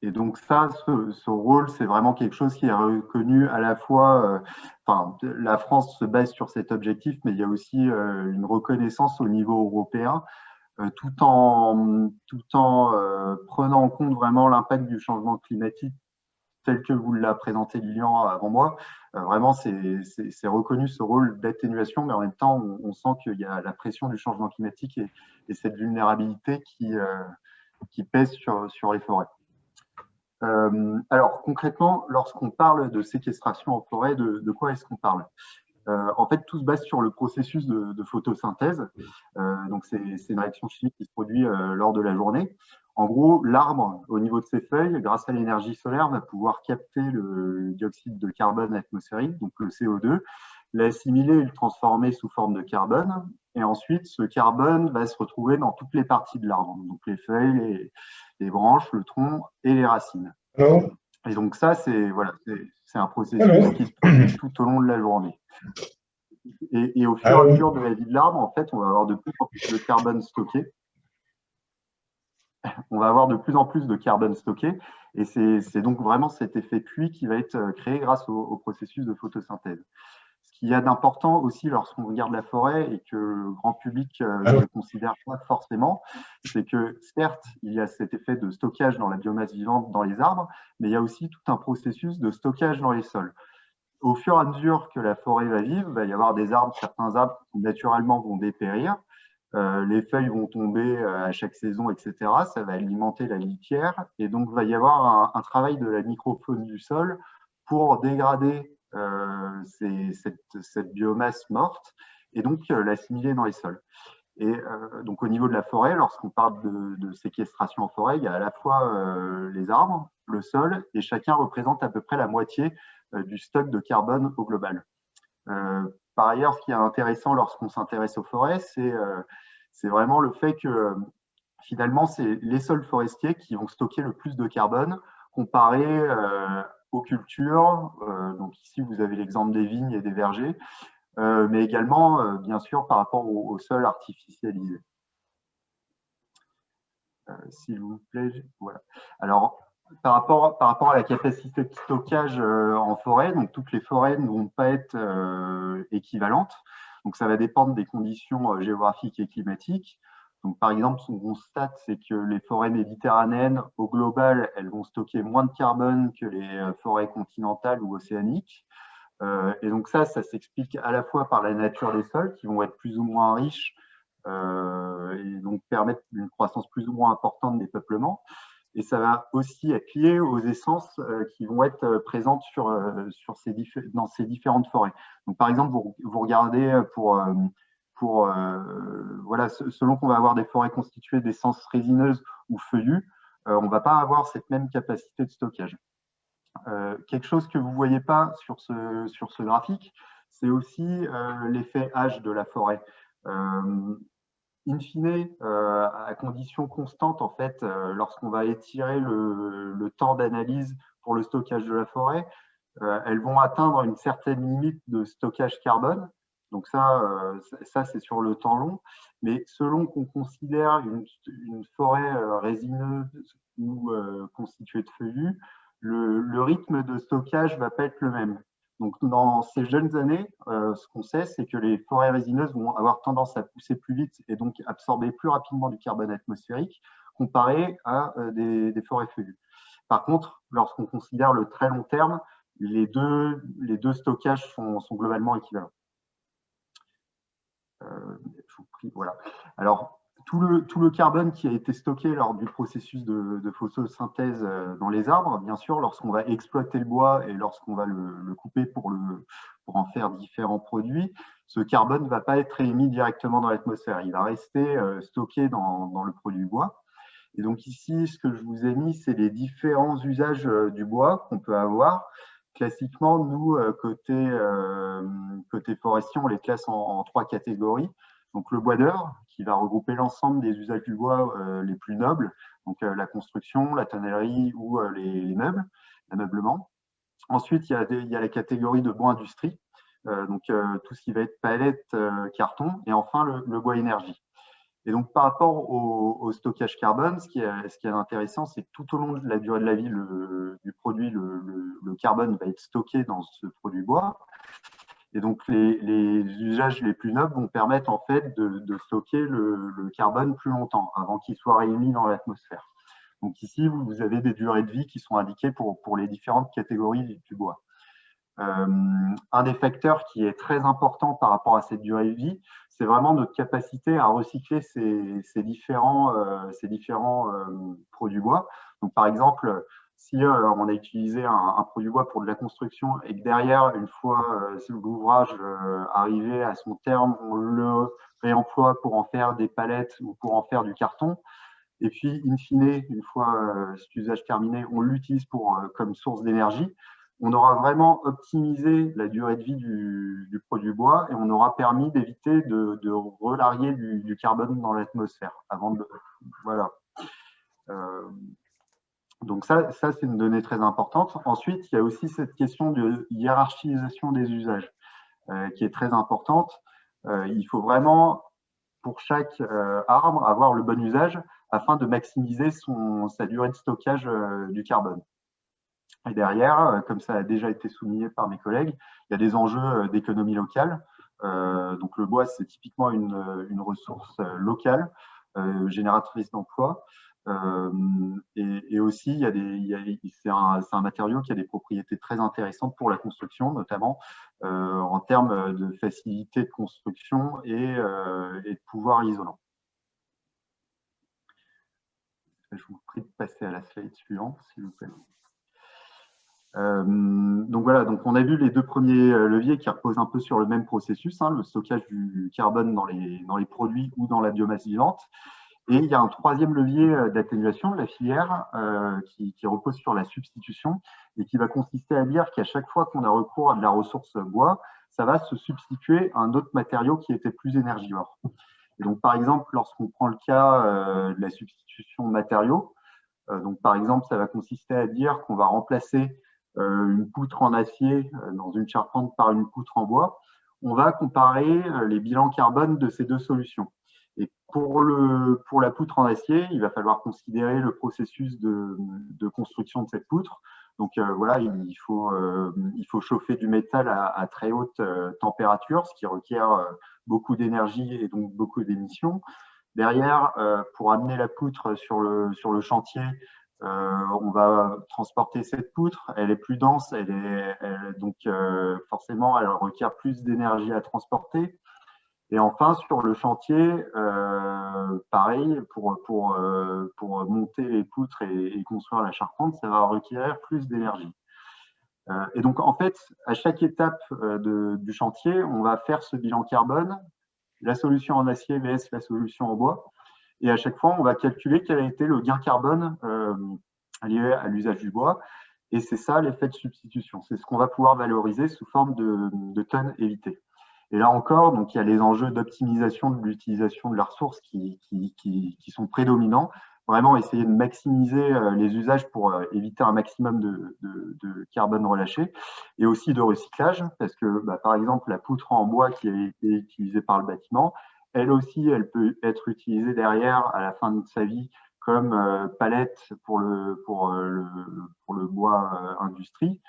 Et donc ça, ce rôle, c'est vraiment quelque chose qui est reconnu à la fois, la France se base sur cet objectif, mais il y a aussi une reconnaissance au niveau européen, tout en prenant en compte vraiment l'impact du changement climatique tel que vous l'a présenté Lilian avant moi. Vraiment, c'est reconnu ce rôle d'atténuation, mais en même temps, on sent qu'il y a la pression du changement climatique et cette vulnérabilité qui pèse sur les forêts. Alors, concrètement, lorsqu'on parle de séquestration en forêt, de quoi est-ce qu'on parle? En fait, tout se base sur le processus de photosynthèse. Donc, c'est une réaction chimique qui se produit lors de la journée. En gros, l'arbre, au niveau de ses feuilles, grâce à l'énergie solaire, va pouvoir capter le dioxyde de carbone atmosphérique, donc le CO2, l'assimiler et le transformer sous forme de carbone. Et ensuite, ce carbone va se retrouver dans toutes les parties de l'arbre, donc les feuilles, les branches, le tronc et les racines. Alors, Et donc ça, c'est voilà, un processus qui se produit tout au long de la journée. Et au fur et à mesure de la vie de l'arbre, en fait, on va avoir de plus en plus de carbone stocké. On va avoir de plus en plus de carbone stocké. Et c'est donc vraiment cet effet puits qui va être créé grâce au processus de photosynthèse. Ce qu'il y a d'important aussi lorsqu'on regarde la forêt et que le grand public ne considère pas forcément, c'est que certes, il y a cet effet de stockage dans la biomasse vivante dans les arbres, mais il y a aussi tout un processus de stockage dans les sols. Au fur et à mesure que la forêt va vivre, il va y avoir certains arbres qui naturellement vont dépérir, les feuilles vont tomber à chaque saison, etc. Ça va alimenter la litière et donc il va y avoir un travail de la microfaune du sol pour dégrader cette biomasse morte et donc l'assimiler dans les sols. Et donc au niveau de la forêt, lorsqu'on parle de séquestration en forêt, il y a à la fois les arbres, le sol, et chacun représente à peu près la moitié du stock de carbone au global. Par ailleurs, ce qui est intéressant lorsqu'on s'intéresse aux forêts, c'est vraiment le fait que finalement, c'est les sols forestiers qui vont stocker le plus de carbone comparé aux cultures. Donc ici, vous avez l'exemple des vignes et des vergers, mais également, bien sûr, par rapport au sol artificialisé. S'il vous plaît, voilà. Alors, par rapport à la capacité de stockage en forêt, donc toutes les forêts ne vont pas être équivalentes. Donc, ça va dépendre des conditions géographiques et climatiques. Donc, par exemple, ce qu'on constate, c'est que les forêts méditerranéennes, au global, elles vont stocker moins de carbone que les forêts continentales ou océaniques. Et donc, ça s'explique à la fois par la nature des sols, qui vont être plus ou moins riches et donc permettre une croissance plus ou moins importante des peuplements. Et ça va aussi être lié aux essences qui vont être présentes dans ces différentes forêts. Donc, par exemple, vous regardez voilà, selon qu'on va avoir des forêts constituées d'essences résineuses ou feuillues, on ne va pas avoir cette même capacité de stockage. Quelque chose que vous ne voyez pas sur ce graphique, c'est aussi l'effet âge de la forêt. In fine, à condition constante, en fait, lorsqu'on va étirer le temps d'analyse pour le stockage de la forêt, elles vont atteindre une certaine limite de stockage carbone. Donc ça c'est sur le temps long. Mais selon qu'on considère une forêt résineuse ou constituée de feuillus, le rythme de stockage ne va pas être le même. Donc, dans ces jeunes années, ce qu'on sait, c'est que les forêts résineuses vont avoir tendance à pousser plus vite et donc absorber plus rapidement du carbone atmosphérique comparé à des forêts feuillues. Par contre, lorsqu'on considère le très long terme, les deux stockages sont globalement équivalents. Je vous prie, voilà. Alors, tout le carbone qui a été stocké lors du processus de photosynthèse dans les arbres, bien sûr, lorsqu'on va exploiter le bois et lorsqu'on va le couper pour en faire différents produits, ce carbone ne va pas être émis directement dans l'atmosphère. Il va rester stocké dans le produit bois. Et donc ici, ce que je vous ai mis, c'est les différents usages du bois qu'on peut avoir. Classiquement, nous, côté forestier, on les classe en 3 catégories. Donc le bois d'œuvre, qui va regrouper l'ensemble des usages du bois les plus nobles, donc la construction, la tonnellerie ou les meubles, l'ameublement. Ensuite, il y a la catégorie de bois industrie, donc tout ce qui va être palette, carton, et enfin le bois énergie. Et donc, par rapport au stockage carbone, ce qui est intéressant, c'est que tout au long de la durée de la vie du produit, le carbone va être stocké dans ce produit bois. Et donc, les usages les plus nobles vont permettre en fait de stocker le carbone plus longtemps avant qu'il soit réémis dans l'atmosphère. Donc ici, vous avez des durées de vie qui sont indiquées pour les différentes catégories du bois. Un des facteurs qui est très important par rapport à cette durée de vie, c'est vraiment notre capacité à recycler ces différents produits bois. Donc, par exemple, si on a utilisé un produit bois pour de la construction et que derrière, une fois l'ouvrage arrivé à son terme, on le réemploie pour en faire des palettes ou pour en faire du carton, et puis, in fine, une fois cet usage terminé, on l'utilise comme source d'énergie, on aura vraiment optimisé la durée de vie du produit bois et on aura permis d'éviter de relarguer du carbone dans l'atmosphère avant de… Voilà. Donc ça c'est une donnée très importante. Ensuite, il y a aussi cette question de hiérarchisation des usages qui est très importante. Il faut vraiment, pour chaque arbre, avoir le bon usage afin de maximiser sa durée de stockage du carbone. Et derrière, comme ça a déjà été souligné par mes collègues, il y a des enjeux d'économie locale. Donc le bois, c'est typiquement une ressource locale, génératrice d'emplois. Et aussi, c'est un matériau qui a des propriétés très intéressantes pour la construction, notamment en termes de facilité de construction et de pouvoir isolant. Je vous prie de passer à la slide suivante, s'il vous plaît. Donc voilà, donc on a vu les deux premiers leviers qui reposent un peu sur le même processus, le stockage du carbone dans les produits ou dans la biomasse vivante. Et il y a un troisième levier d'atténuation de la filière qui repose sur la substitution et qui va consister à dire qu'à chaque fois qu'on a recours à de la ressource bois, ça va se substituer à un autre matériau qui était plus énergivore. Et donc par exemple, lorsqu'on prend le cas de la substitution de matériaux, donc par exemple, ça va consister à dire qu'on va remplacer une poutre en acier dans une charpente par une poutre en bois, on va comparer les bilans carbone de ces deux solutions. Et pour la poutre en acier, il va falloir considérer le processus de construction de cette poutre. Donc voilà, il faut chauffer du métal à très haute température, ce qui requiert beaucoup d'énergie et donc beaucoup d'émissions. Derrière, pour amener la poutre sur le chantier, on va transporter cette poutre, elle est plus dense, donc forcément elle requiert plus d'énergie à transporter. Et enfin sur le chantier, pareil, pour monter les poutres et construire la charpente, ça va requérir plus d'énergie. Et donc en fait, à chaque étape du chantier, on va faire ce bilan carbone, la solution en acier vs la solution en bois. Et à chaque fois, on va calculer quel a été le gain carbone lié à l'usage du bois. Et c'est ça l'effet de substitution. C'est ce qu'on va pouvoir valoriser sous forme de tonnes évitées. Et là encore, donc, il y a les enjeux d'optimisation de l'utilisation de la ressource qui sont prédominants. Vraiment essayer de maximiser les usages pour éviter un maximum de carbone relâché. Et aussi de recyclage, parce que par exemple, la poutre en bois qui a été utilisée par le bâtiment, elle aussi, elle peut être utilisée derrière à la fin de sa vie comme palette pour le bois industrie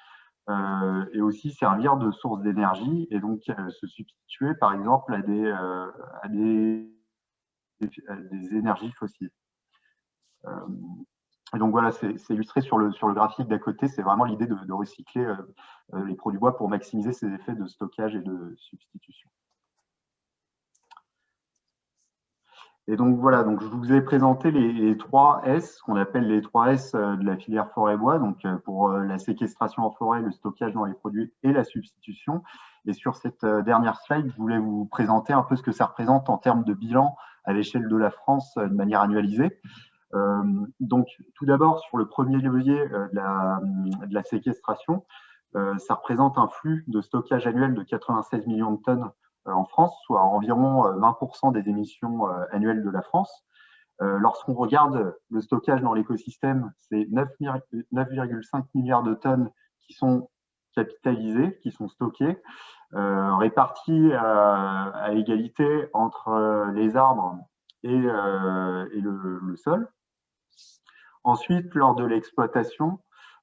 et aussi servir de source d'énergie et donc se substituer par exemple à des énergies fossiles. Et donc voilà, c'est illustré sur le graphique d'à côté, c'est vraiment l'idée de recycler les produits bois pour maximiser ces effets de stockage et de substitution. Et donc voilà, donc je vous ai présenté les 3 S, qu'on appelle les 3 S de la filière forêt-bois, donc pour la séquestration en forêt, le stockage dans les produits et la substitution. Et sur cette dernière slide, je voulais vous présenter un peu ce que ça représente en termes de bilan à l'échelle de la France de manière annualisée. Donc tout d'abord, sur le premier levier de la séquestration, ça représente un flux de stockage annuel de 96 millions de tonnes en France, soit environ 20% des émissions annuelles de la France. Lorsqu'on regarde le stockage dans l'écosystème, c'est 9,5 milliards de tonnes qui sont capitalisées, qui sont stockées, réparties à égalité entre les arbres et le sol. Ensuite, lors de l'exploitation,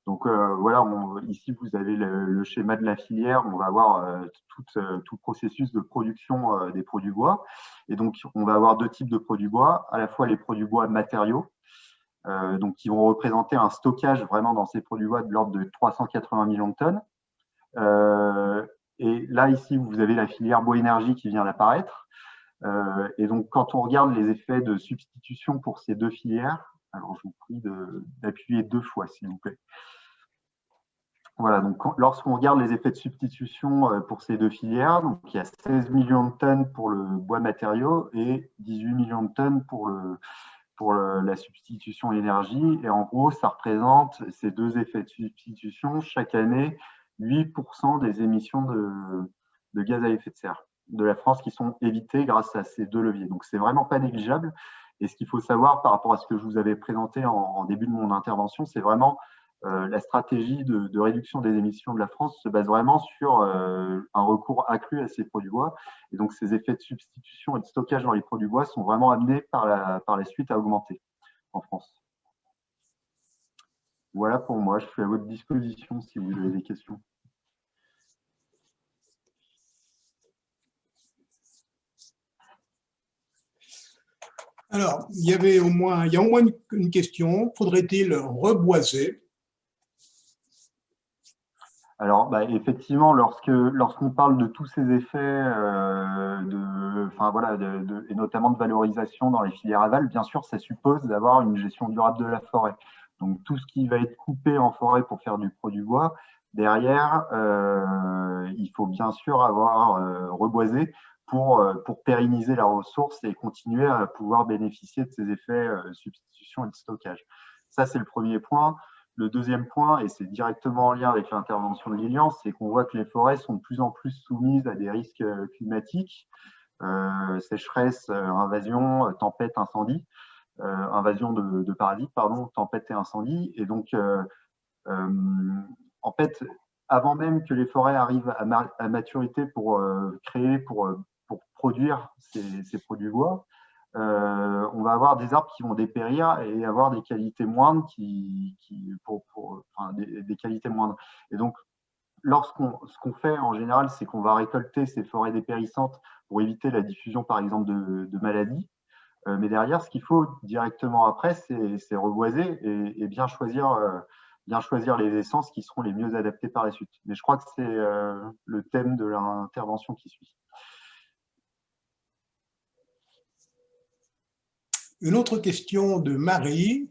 donc voilà, ici vous avez le schéma de la filière, on va avoir tout processus de production des produits bois. Et donc on va avoir deux types de produits bois, à la fois les produits bois matériaux, donc qui vont représenter un stockage vraiment dans ces produits bois de l'ordre de 380 millions de tonnes. Et là ici vous avez la filière bois énergie qui vient d'apparaître. Et donc quand on regarde les effets de substitution pour ces deux filières, alors, je vous prie d'appuyer 2 fois, s'il vous plaît. Voilà, donc lorsqu'on regarde les effets de substitution pour ces deux filières, donc il y a 16 millions de tonnes pour le bois matériaux et 18 millions de tonnes pour la substitution énergie. Et en gros, ça représente ces deux effets de substitution chaque année 8% des émissions de gaz à effet de serre de la France qui sont évitées grâce à ces 2 leviers. Donc, c'est vraiment pas négligeable. Et ce qu'il faut savoir par rapport à ce que je vous avais présenté en début de mon intervention, c'est vraiment la stratégie de réduction des émissions de la France se base vraiment sur un recours accru à ces produits bois. Et donc, ces effets de substitution et de stockage dans les produits bois sont vraiment amenés par la suite à augmenter en France. Voilà pour moi, je suis à votre disposition si vous avez des questions. Alors, il y a au moins une question. Faudrait-il reboiser? Alors, effectivement, lorsqu'on parle de tous ces effets, et notamment de valorisation dans les filières aval, bien sûr, ça suppose d'avoir une gestion durable de la forêt. Donc, tout ce qui va être coupé en forêt pour faire du produit bois, derrière, il faut bien sûr avoir reboisé pour pérenniser la ressource et continuer à pouvoir bénéficier de ces effets de substitution et de stockage. Ça, c'est le premier point. Le deuxième point, et c'est directement en lien avec l'intervention de Lilian, c'est qu'on voit que les forêts sont de plus en plus soumises à des risques climatiques, sécheresse, invasion, tempête, incendie, invasion de parasites, pardon, tempête et incendie. Et donc, en fait, avant même que les forêts arrivent à maturité pour produire ces produits bois, on va avoir des arbres qui vont dépérir et avoir des qualités moindres des qualités moindres. Et donc, ce qu'on fait en général, c'est qu'on va récolter ces forêts dépérissantes pour éviter la diffusion, par exemple, de maladies. Mais derrière, ce qu'il faut directement après, c'est reboiser et bien choisir les essences qui seront les mieux adaptées par la suite. Mais je crois que c'est le thème de l'intervention qui suit. Une autre question de Marie.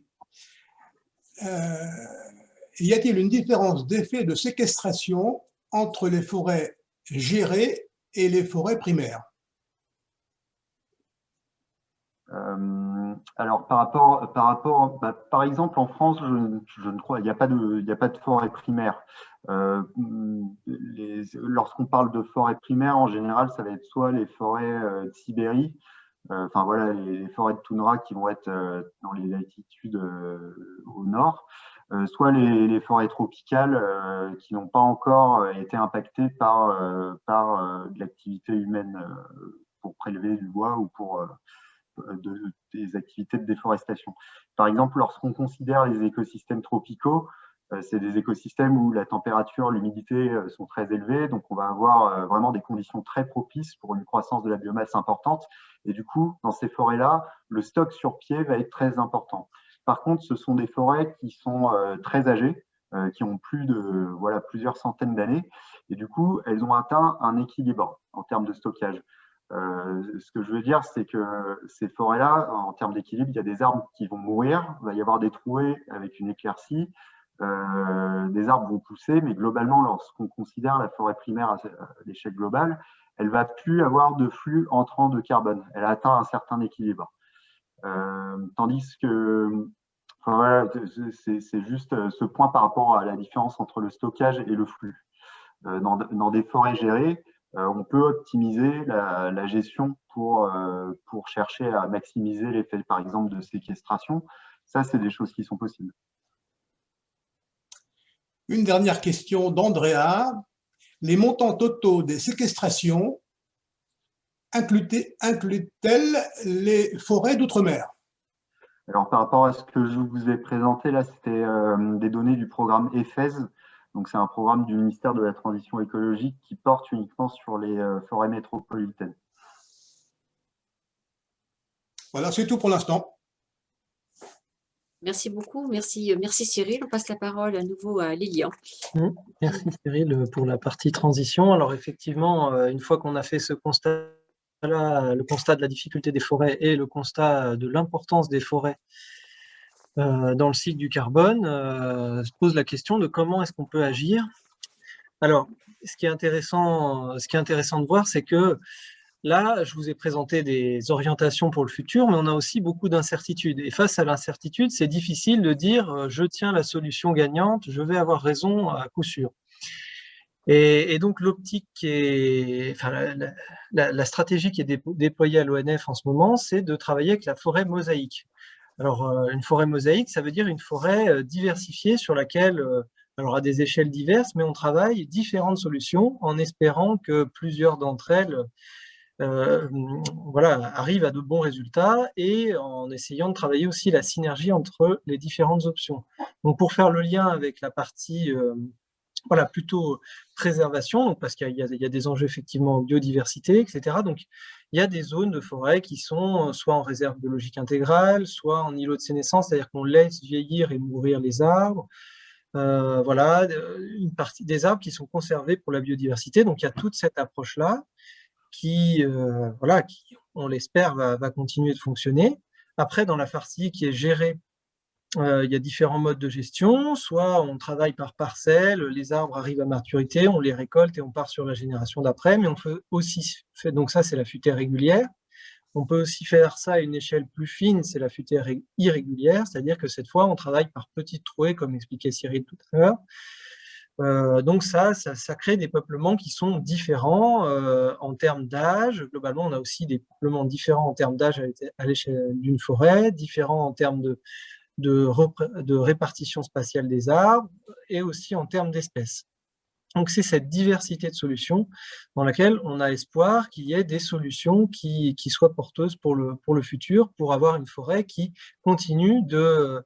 Y a-t-il une différence d'effet de séquestration entre les forêts gérées et les forêts primaires? Alors, par exemple, en France, je ne crois, il n'y a pas de forêt primaire. Lorsqu'on parle de forêt primaire, en général, ça va être soit les forêts de Sibérie, les forêts de toundra qui vont être dans les latitudes au nord, soit les forêts tropicales qui n'ont pas encore été impactées par de l'activité humaine pour prélever du bois ou pour des activités de déforestation. Par exemple, lorsqu'on considère les écosystèmes tropicaux, c'est des écosystèmes où la température, l'humidité sont très élevées, donc on va avoir vraiment des conditions très propices pour une croissance de la biomasse importante. Et du coup, dans ces forêts-là, le stock sur pied va être très important. Par contre, ce sont des forêts qui sont très âgées, qui ont plusieurs centaines d'années, et du coup, elles ont atteint un équilibre en termes de stockage. Ce que je veux dire, c'est que ces forêts-là, en termes d'équilibre, il y a des arbres qui vont mourir, il va y avoir des trouées avec une éclaircie, des arbres vont pousser, mais globalement, lorsqu'on considère la forêt primaire à l'échelle globale, elle ne va plus avoir de flux entrant de carbone. Elle a atteint un certain équilibre. Tandis que, c'est juste ce point par rapport à la différence entre le stockage et le flux. Dans des forêts gérées, on peut optimiser la gestion pour chercher à maximiser l'effet, par exemple, de séquestration. Ça, c'est des choses qui sont possibles. Une dernière question d'Andrea. Les montants totaux des séquestrations incluent-elles les forêts d'outre-mer? Alors, par rapport à ce que je vous ai présenté, là, c'était des données du programme EFES. Donc, c'est un programme du ministère de la Transition écologique qui porte uniquement sur les forêts métropolitaines. Voilà, c'est tout pour l'instant. Merci beaucoup. Merci Cyril. On passe la parole à nouveau à Lilian. Merci Cyril pour la partie transition. Alors effectivement, une fois qu'on a fait ce constat-là, le constat de la difficulté des forêts et le constat de l'importance des forêts dans le cycle du carbone, se pose la question de comment est-ce qu'on peut agir. Alors, ce qui est intéressant de voir, c'est que là, je vous ai présenté des orientations pour le futur, mais on a aussi beaucoup d'incertitudes. Et face à l'incertitude, c'est difficile de dire « je tiens la solution gagnante, je vais avoir raison à coup sûr ». Et donc l'optique la stratégie qui est déployée à l'ONF en ce moment, c'est de travailler avec la forêt mosaïque. Alors une forêt mosaïque, ça veut dire une forêt diversifiée sur laquelle, alors à des échelles diverses, mais on travaille différentes solutions en espérant que plusieurs d'entre elles arrivent à de bons résultats et en essayant de travailler aussi la synergie entre les différentes options. Donc pour faire le lien avec la partie plutôt préservation, donc parce qu'il y a des enjeux effectivement en biodiversité, etc. Donc il y a des zones de forêt qui sont soit en réserve biologique intégrale, soit en îlot de sénescence, c'est-à-dire qu'on laisse vieillir et mourir les arbres. Une partie des arbres qui sont conservés pour la biodiversité. Donc il y a toute cette approche-là qui, on l'espère, va continuer de fonctionner. Après, dans la partie qui est gérée, il y a différents modes de gestion. Soit on travaille par parcelle, les arbres arrivent à maturité, on les récolte et on part sur la génération d'après, mais on peut aussi, donc ça c'est la futaie régulière. On peut aussi faire ça à une échelle plus fine, c'est la futaie irrégulière, c'est-à-dire que cette fois on travaille par petites trouées, comme expliquait Cyril tout à l'heure. Donc ça crée des peuplements qui sont différents en termes d'âge. Globalement, on a aussi des peuplements différents en termes d'âge à l'échelle d'une forêt, différents en termes de répartition spatiale des arbres et aussi en termes d'espèces. Donc c'est cette diversité de solutions dans laquelle on a espoir qu'il y ait des solutions qui soient porteuses pour le futur, pour avoir une forêt qui continue de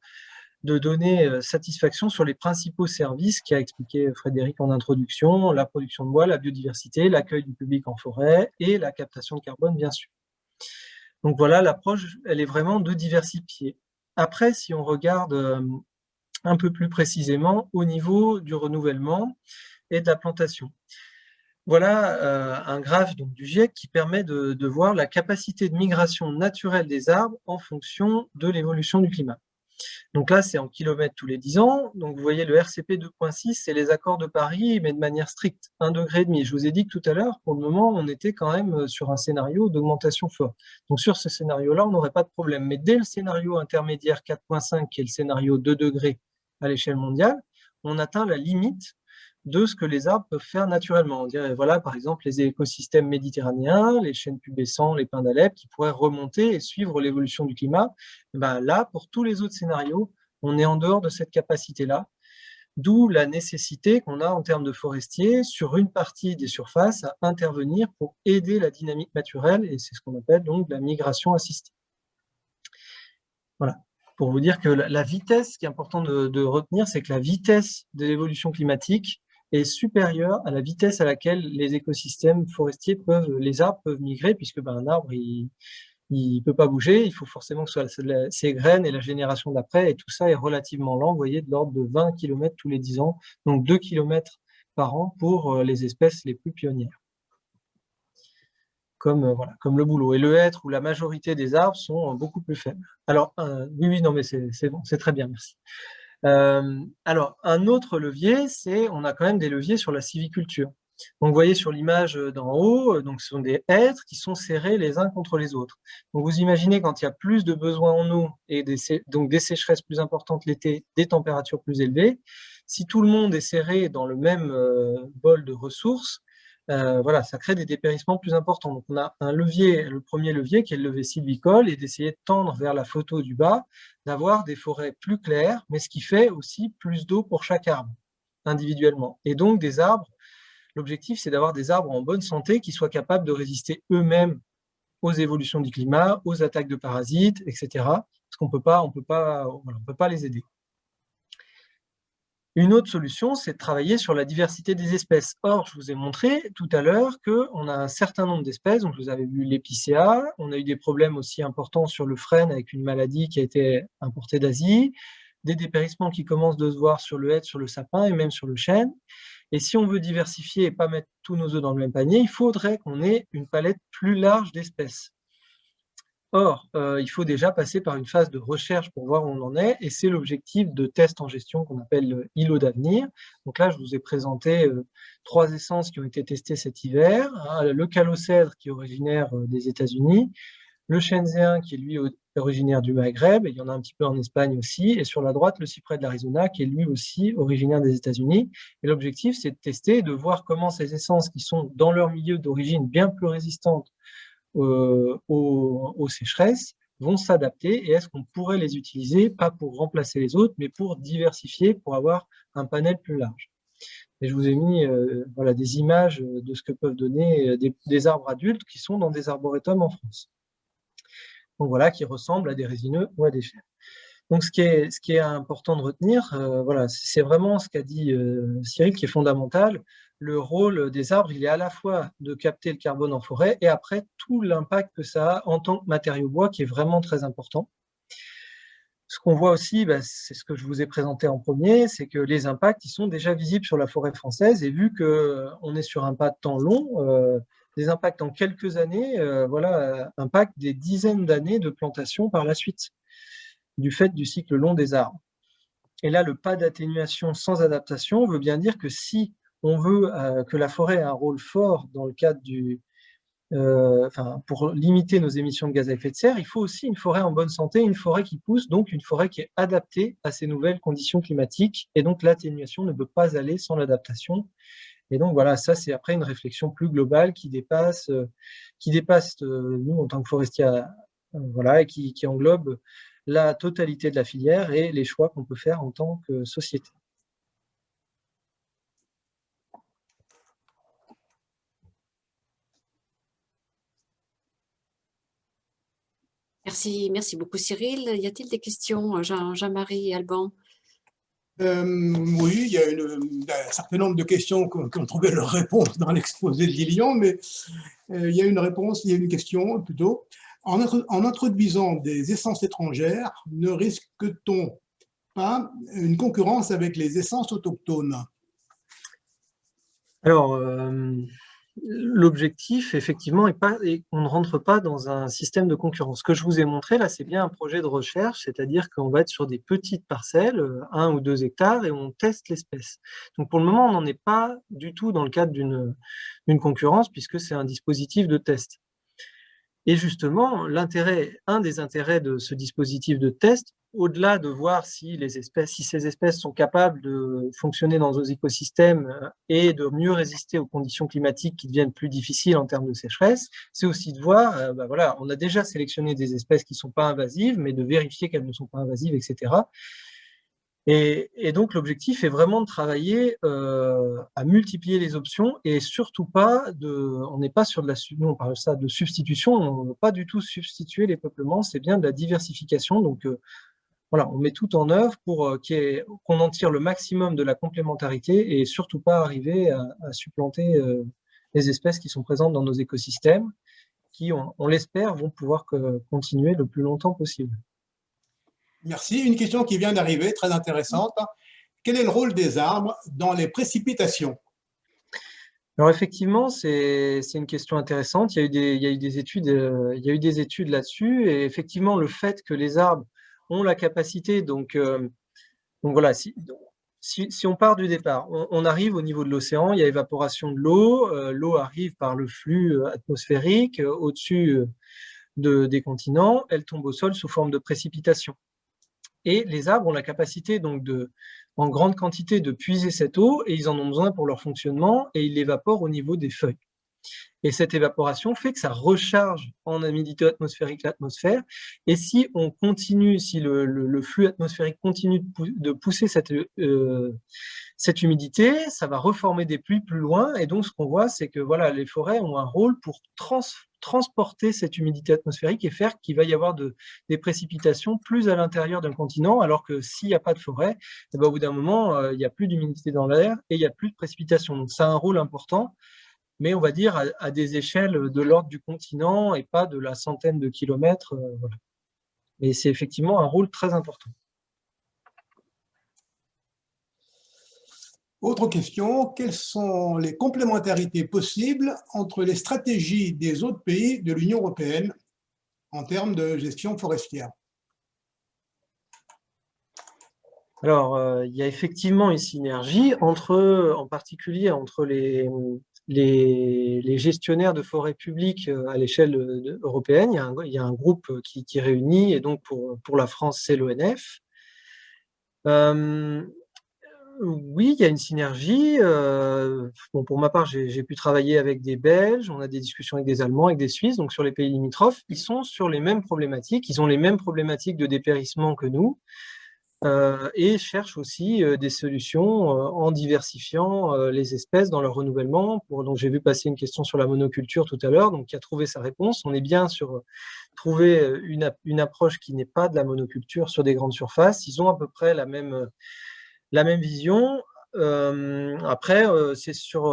donner satisfaction sur les principaux services qu'a expliqué Frédéric en introduction, la production de bois, la biodiversité, l'accueil du public en forêt et la captation de carbone, bien sûr. Donc voilà, l'approche, elle est vraiment de diversifier. Après, si on regarde un peu plus précisément au niveau du renouvellement et de la plantation. Voilà un graphe donc, du GIEC qui permet de voir la capacité de migration naturelle des arbres en fonction de l'évolution du climat. Donc là, c'est en kilomètres tous les 10 ans. Donc vous voyez, le RCP 2.6, c'est les accords de Paris, mais de manière stricte, 1,5 degré. Je vous ai dit que tout à l'heure, pour le moment, on était quand même sur un scénario d'augmentation forte. Donc sur ce scénario-là, on n'aurait pas de problème. Mais dès le scénario intermédiaire 4.5, qui est le scénario 2 degrés à l'échelle mondiale, on atteint la limite de ce que les arbres peuvent faire naturellement. On dirait, voilà, par exemple, les écosystèmes méditerranéens, les chênes pubescents, les pins d'Alep, qui pourraient remonter et suivre l'évolution du climat. Ben là, pour tous les autres scénarios, on est en dehors de cette capacité-là, d'où la nécessité qu'on a en termes de forestiers sur une partie des surfaces à intervenir pour aider la dynamique naturelle, et c'est ce qu'on appelle donc la migration assistée. Voilà. Pour vous dire que la vitesse, ce qui est important de retenir, c'est que la vitesse de l'évolution climatique est supérieure à la vitesse à laquelle les écosystèmes forestiers les arbres peuvent migrer, puisque un arbre, il ne peut pas bouger, il faut forcément que ce soit ses graines et la génération d'après, et tout ça est relativement lent, vous voyez, de l'ordre de 20 km tous les 10 ans, donc 2 km par an pour les espèces les plus pionnières. Comme le bouleau. Et le hêtre, où la majorité des arbres sont beaucoup plus faibles. Alors, oui, non, mais c'est bon, c'est très bien, merci. Alors, un autre levier, on a quand même des leviers sur la sylviculture. Donc, vous voyez sur l'image d'en haut, donc ce sont des hêtres qui sont serrés les uns contre les autres. Donc, vous imaginez quand il y a plus de besoins en eau et donc des sécheresses plus importantes l'été, des températures plus élevées, si tout le monde est serré dans le même bol de ressources, ça crée des dépérissements plus importants. Donc, on a un levier, le premier levier qui est le levier sylvicole, et d'essayer de tendre vers la photo du bas, d'avoir des forêts plus claires, mais ce qui fait aussi plus d'eau pour chaque arbre, individuellement. Et donc, des arbres, l'objectif, c'est d'avoir des arbres en bonne santé qui soient capables de résister eux-mêmes aux évolutions du climat, aux attaques de parasites, etc. Parce qu'on on peut pas les aider. Une autre solution, c'est de travailler sur la diversité des espèces. Or, je vous ai montré tout à l'heure qu'on a un certain nombre d'espèces. Donc, vous avez vu l'épicéa. On a eu des problèmes aussi importants sur le frêne avec une maladie qui a été importée d'Asie, des dépérissements qui commencent de se voir sur le hêtre, sur le sapin et même sur le chêne. Et si on veut diversifier et pas mettre tous nos œufs dans le même panier, il faudrait qu'on ait une palette plus large d'espèces. Or, il faut déjà passer par une phase de recherche pour voir où on en est, et c'est l'objectif de test en gestion qu'on appelle îlot d'avenir. Donc là, je vous ai présenté 3 essences qui ont été testées cet hiver. Le calocèdre qui est originaire des États-Unis, le chêne zéen qui est lui originaire du Maghreb, et il y en a un petit peu en Espagne aussi, et sur la droite, le cyprès de l'Arizona, qui est lui aussi originaire des États-Unis. Et l'objectif, c'est de tester, de voir comment ces essences qui sont dans leur milieu d'origine bien plus résistantes aux sécheresses vont s'adapter, et est-ce qu'on pourrait les utiliser, pas pour remplacer les autres, mais pour diversifier, pour avoir un panel plus large. Et je vous ai mis voilà, des images de ce que peuvent donner des arbres adultes qui sont dans des arboretums en France. Donc voilà, qui ressemblent à des résineux ou à des chênes. Donc ce qui est important de retenir, voilà, c'est vraiment ce qu'a dit Cyril qui est fondamental. Le rôle des arbres, il est à la fois de capter le carbone en forêt et après tout l'impact que ça a en tant que matériau bois qui est vraiment très important. Ce qu'on voit aussi, c'est ce que je vous ai présenté en premier, c'est que les impacts ils sont déjà visibles sur la forêt française et vu qu'on est sur un pas de temps long, des impacts en quelques années, voilà, impactent des dizaines d'années de plantation par la suite du fait du cycle long des arbres. Et là, le pas d'atténuation sans adaptation veut bien dire que si on veut que la forêt ait un rôle fort dans le cadre pour limiter nos émissions de gaz à effet de serre, il faut aussi une forêt en bonne santé, une forêt qui pousse, donc une forêt qui est adaptée à ces nouvelles conditions climatiques. Et donc l'atténuation ne peut pas aller sans l'adaptation. Et donc voilà, ça c'est après une réflexion plus globale qui dépasse nous en tant que forestiers, voilà, et qui englobe la totalité de la filière et les choix qu'on peut faire en tant que société. Merci beaucoup Cyril. Y a-t-il des questions, Jean-Marie et Alban? Oui, il y a un certain nombre de questions qu'on trouvait leur réponse dans l'exposé de Lilian, mais il y a une question plutôt. En introduisant des essences étrangères, ne risque-t-on pas une concurrence avec les essences autochtones? Alors, l'objectif, effectivement, est qu'on ne rentre pas dans un système de concurrence. Ce que je vous ai montré, là, c'est bien un projet de recherche, c'est-à-dire qu'on va être sur des petites parcelles, 1 ou 2 hectares, et on teste l'espèce. Donc, pour le moment, on n'en est pas du tout dans le cadre d'une concurrence, puisque c'est un dispositif de test. Et justement, un des intérêts de ce dispositif de test, au-delà de voir si ces espèces sont capables de fonctionner dans nos écosystèmes et de mieux résister aux conditions climatiques qui deviennent plus difficiles en termes de sécheresse, c'est aussi de voir, voilà, on a déjà sélectionné des espèces qui ne sont pas invasives, mais de vérifier qu'elles ne sont pas invasives, etc. Et donc, l'objectif est vraiment de travailler à multiplier les options et surtout pas on n'est pas sur nous on parle ça de substitution, on ne veut pas du tout substituer les peuplements, c'est bien de la diversification. Donc, voilà, on met tout en œuvre pour qu'on en tire le maximum de la complémentarité et surtout pas arriver à supplanter les espèces qui sont présentes dans nos écosystèmes, qui, on l'espère, vont pouvoir continuer le plus longtemps possible. Merci. Une question qui vient d'arriver, très intéressante. Quel est le rôle des arbres dans les précipitations? Alors effectivement, c'est une question intéressante. Il y a eu des études là-dessus, et effectivement, le fait que les arbres ont la capacité, donc voilà, si on part du départ, on arrive au niveau de l'océan, il y a évaporation de l'eau, l'eau arrive par le flux atmosphérique au-dessus des continents, elle tombe au sol sous forme de précipitation. Et les arbres ont la capacité donc en grande quantité de puiser cette eau, et ils en ont besoin pour leur fonctionnement, et ils l'évaporent au niveau des feuilles. Et cette évaporation fait que ça recharge en humidité atmosphérique l'atmosphère, et si on continue, si le flux atmosphérique continue de pousser cette humidité, ça va reformer des pluies plus loin, et donc ce qu'on voit, c'est que voilà, les forêts ont un rôle pour transporter cette humidité atmosphérique et faire qu'il va y avoir des précipitations plus à l'intérieur d'un continent, alors que s'il n'y a pas de forêt, eh ben, au bout d'un moment, il n'y a plus d'humidité dans l'air et il n'y a plus de précipitations. Donc ça a un rôle important, mais on va dire à des échelles de l'ordre du continent et pas de la centaine de kilomètres. Voilà. Mais c'est effectivement un rôle très important. Autre question, quelles sont les complémentarités possibles entre les stratégies des autres pays de l'Union européenne en termes de gestion forestière? Alors, il y a effectivement une synergie en particulier entre les gestionnaires de forêts publiques à l'échelle européenne. Il y a un groupe qui réunit, et donc pour la France, c'est l'ONF. Oui, il y a une synergie. Bon, pour ma part, j'ai pu travailler avec des Belges, on a des discussions avec des Allemands, avec des Suisses, donc sur les pays limitrophes, ils sont sur les mêmes problématiques, ils ont les mêmes problématiques de dépérissement que nous, et cherchent aussi des solutions en diversifiant les espèces dans leur renouvellement. Donc, j'ai vu passer une question sur la monoculture tout à l'heure, donc qui a trouvé sa réponse. On est bien sur trouver une approche qui n'est pas de la monoculture sur des grandes surfaces. Ils ont à peu près la même vision. Après, c'est sur...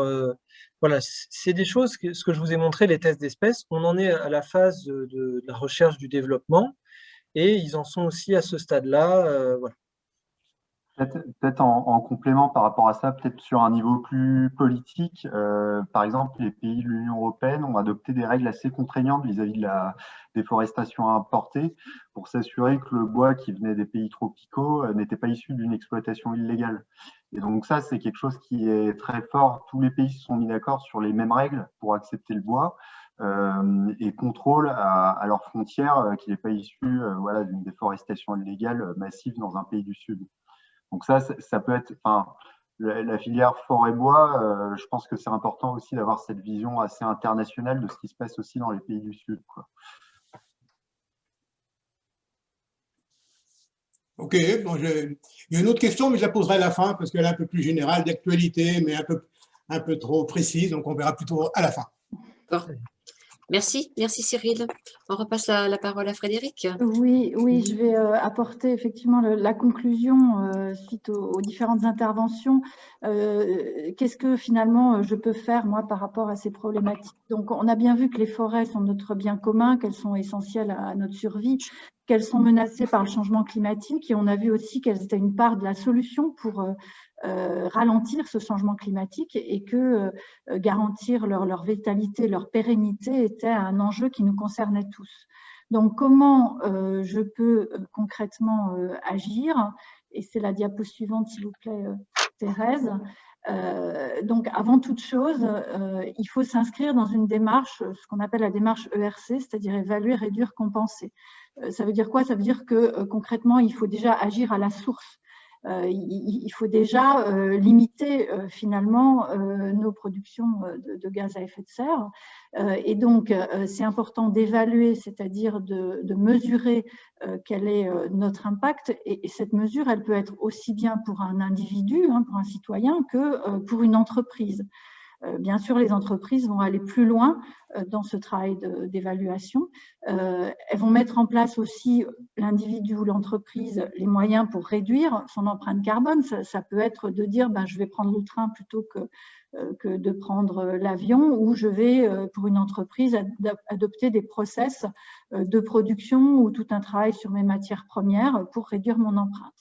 voilà, c'est des choses, ce que je vous ai montré, les tests d'espèces, on en est à la phase de la recherche du développement, et ils en sont aussi à ce stade-là. Voilà. Peut-être en complément par rapport à ça, peut-être sur un niveau plus politique, par exemple, les pays de l'Union européenne ont adopté des règles assez contraignantes vis-à-vis de la déforestation importée pour s'assurer que le bois qui venait des pays tropicaux n'était pas issu d'une exploitation illégale. Et donc ça, c'est quelque chose qui est très fort. Tous les pays se sont mis d'accord sur les mêmes règles pour accepter le bois et contrôlent à leurs frontières qu'il n'est pas issu voilà, d'une déforestation illégale massive dans un pays du Sud. Donc ça peut être, enfin, la filière forêt-bois, je pense que c'est important aussi d'avoir cette vision assez internationale de ce qui se passe aussi dans les pays du Sud, quoi. Ok, bon, il y a une autre question, mais je la poserai à la fin parce qu'elle est un peu plus générale, d'actualité, mais un peu trop précise, donc on verra plutôt à la fin. D'accord. Merci Cyril. On repasse la parole à Frédéric. Oui, je vais apporter effectivement la conclusion suite aux différentes interventions. Qu'est-ce que finalement je peux faire moi par rapport à ces problématiques? Donc on a bien vu que les forêts sont notre bien commun, qu'elles sont essentielles à notre survie, qu'elles sont menacées par le changement climatique, et on a vu aussi qu'elles étaient une part de la solution pour ralentir ce changement climatique, et que garantir leur vitalité, leur pérennité était un enjeu qui nous concernait tous. Donc, comment je peux concrètement agir? Et c'est la diapo suivante, s'il vous plaît, Thérèse. Donc, avant toute chose, il faut s'inscrire dans une démarche, ce qu'on appelle la démarche ERC, c'est-à-dire évaluer, réduire, compenser. Ça veut dire quoi? Ça veut dire que concrètement, il faut déjà agir à la source. Il faut déjà limiter finalement nos productions de gaz à effet de serre. Et donc, c'est important d'évaluer, c'est-à-dire de mesurer quel est notre impact. Et cette mesure, elle peut être aussi bien pour un individu, pour un citoyen, que pour une entreprise. Bien sûr, les entreprises vont aller plus loin dans ce travail d'évaluation. Elles vont mettre en place aussi, l'individu ou l'entreprise, les moyens pour réduire son empreinte carbone. Ça peut être de dire je vais prendre le train plutôt que de prendre l'avion, ou je vais, pour une entreprise, adopter des process de production ou tout un travail sur mes matières premières pour réduire mon empreinte.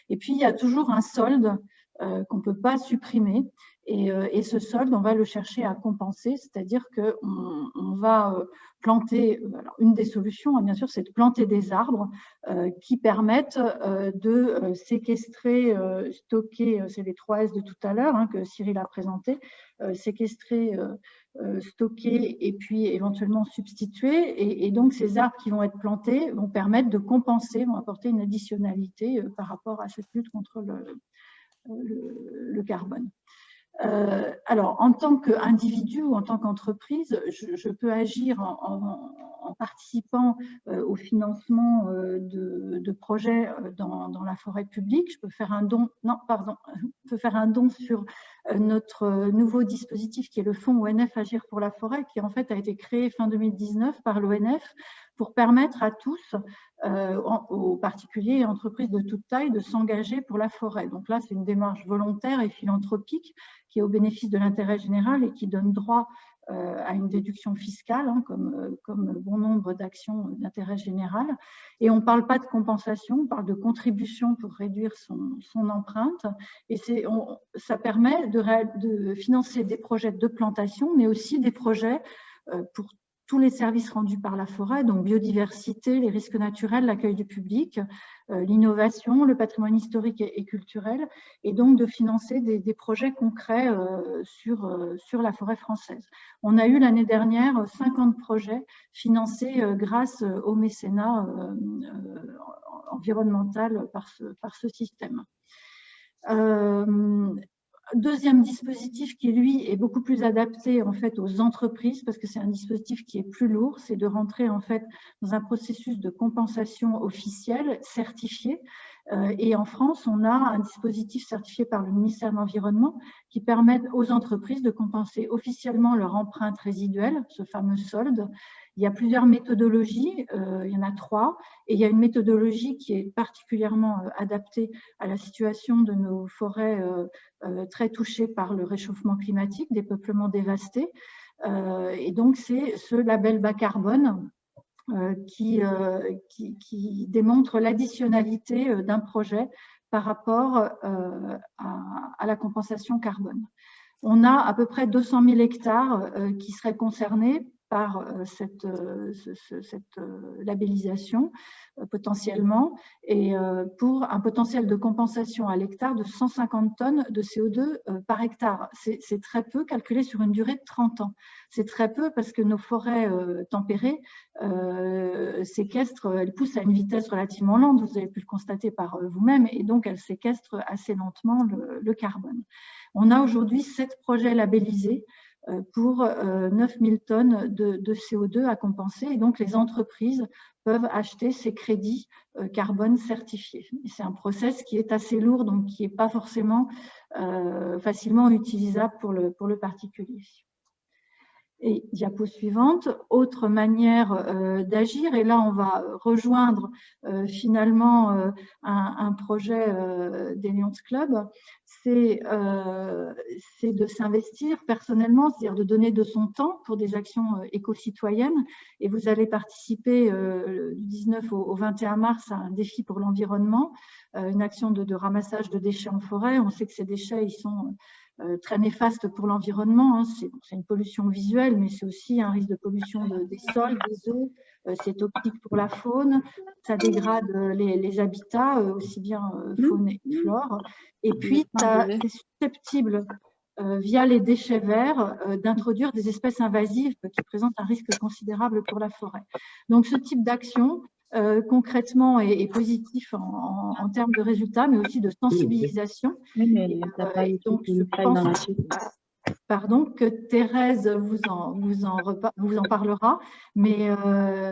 Et puis, il y a toujours un solde qu'on ne peut pas supprimer. Et ce solde, on va le chercher à compenser, c'est-à-dire qu'on va planter, alors une des solutions, bien sûr, c'est de planter des arbres qui permettent de séquestrer, stocker, c'est les 3 S de tout à l'heure que Cyril a présenté, séquestrer, stocker et puis éventuellement substituer. Et donc, ces arbres qui vont être plantés vont permettre de compenser, vont apporter une additionnalité par rapport à cette lutte contre le carbone. Alors, en tant qu'individu ou en tant qu'entreprise, je peux agir en participant au financement de projets dans la forêt publique. Je peux faire un don, je peux faire un don sur notre nouveau dispositif qui est le fonds ONF Agir pour la forêt, qui en fait a été créé fin 2019 par l'ONF pour permettre à tous, aux particuliers et entreprises de toute taille, de s'engager pour la forêt. Donc là, c'est une démarche volontaire et philanthropique qui est au bénéfice de l'intérêt général et qui donne droit à une déduction fiscale, comme bon nombre d'actions d'intérêt général. Et on ne parle pas de compensation, on parle de contribution pour réduire son empreinte. Et ça permet de financer des projets de plantation, mais aussi des projets pour tous les services rendus par la forêt, donc biodiversité, les risques naturels, l'accueil du public, l'innovation, le patrimoine historique et culturel, et donc de financer des projets concrets sur la forêt française. On a eu l'année dernière 50 projets financés grâce au mécénat environnemental par ce système. Deuxième dispositif qui, lui, est beaucoup plus adapté en fait aux entreprises, parce que c'est un dispositif qui est plus lourd, c'est de rentrer en fait dans un processus de compensation officielle, certifié. Et en France, on a un dispositif certifié par le ministère de l'Environnement qui permet aux entreprises de compenser officiellement leur empreinte résiduelle, ce fameux solde. Il y a plusieurs méthodologies, il y en a 3, et il y a une méthodologie qui est particulièrement adaptée à la situation de nos forêts très touchées par le réchauffement climatique, des peuplements dévastés. Et donc, c'est ce label bas carbone qui démontre l'additionnalité d'un projet par rapport à la compensation carbone. On a à peu près 200 000 hectares qui seraient concernés par cette labellisation potentiellement, et pour un potentiel de compensation à l'hectare de 150 tonnes de CO2 par hectare. C'est très peu calculé sur une durée de 30 ans. C'est très peu parce que nos forêts tempérées séquestrent, elles poussent à une vitesse relativement lente, vous avez pu le constater par vous-même, et donc elles séquestrent assez lentement le carbone. On a aujourd'hui 7 projets labellisés pour 9000 tonnes de CO2 à compenser. Et donc, les entreprises peuvent acheter ces crédits carbone certifiés. C'est un process qui est assez lourd, donc qui n'est pas forcément facilement utilisable pour le particulier. Et diapo suivante, autre manière d'agir, et là on va rejoindre finalement un projet des Lions Club, c'est de s'investir personnellement, c'est-à-dire de donner de son temps pour des actions éco-citoyennes. Et vous allez participer du 19 au 21 mars à un défi pour l'environnement, une action de ramassage de déchets en forêt. On sait que ces déchets, ils sont très néfaste pour l'environnement, hein. C'est une pollution visuelle, mais c'est aussi un risque de pollution des sols, des eaux, c'est toxique pour la faune, ça dégrade les habitats, aussi bien faune et flore. Et puis, c'est susceptible, via les déchets verts, d'introduire des espèces invasives qui présentent un risque considérable pour la forêt. Donc, ce type d'action, concrètement est positif en termes de résultats, mais aussi de sensibilisation. Donc, je pense que Thérèse vous en parlera, mais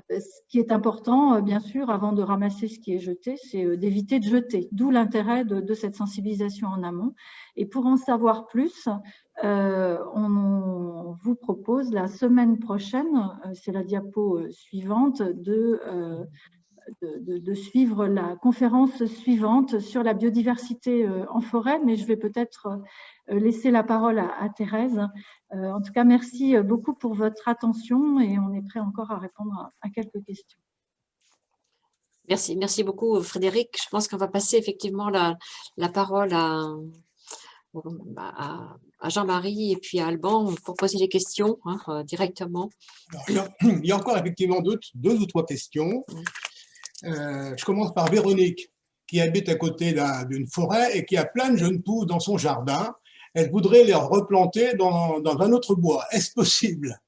ce qui est important, bien sûr, avant de ramasser ce qui est jeté, c'est d'éviter de jeter, d'où l'intérêt de cette sensibilisation en amont. Et pour en savoir plus, on vous propose la semaine prochaine, c'est la diapo suivante, de suivre la conférence suivante sur la biodiversité en forêt, mais je vais peut-être laisser la parole à Thérèse. En tout cas, merci beaucoup pour votre attention et on est prêt encore à répondre à quelques questions. Merci beaucoup Frédéric. Je pense qu'on va passer effectivement la parole à Jean-Marie et puis à Alban pour poser les questions directement. Alors, il y a encore effectivement deux ou trois questions. Je commence par Véronique, qui habite à côté d'une forêt et qui a plein de jeunes poux dans son jardin. Elle voudrait les replanter dans un autre bois. Est-ce possible?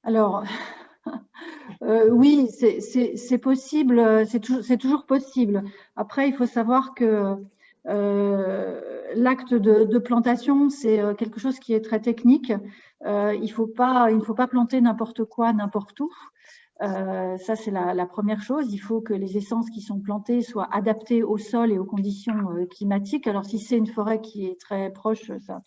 Alors, oui, c'est possible, c'est toujours possible. Après, il faut savoir que l'acte de plantation, c'est quelque chose qui est très technique. Il ne faut pas planter n'importe quoi, n'importe où. Ça, c'est la première chose. Il faut que les essences qui sont plantées soient adaptées au sol et aux conditions climatiques. Alors, si c'est une forêt qui est très proche, ça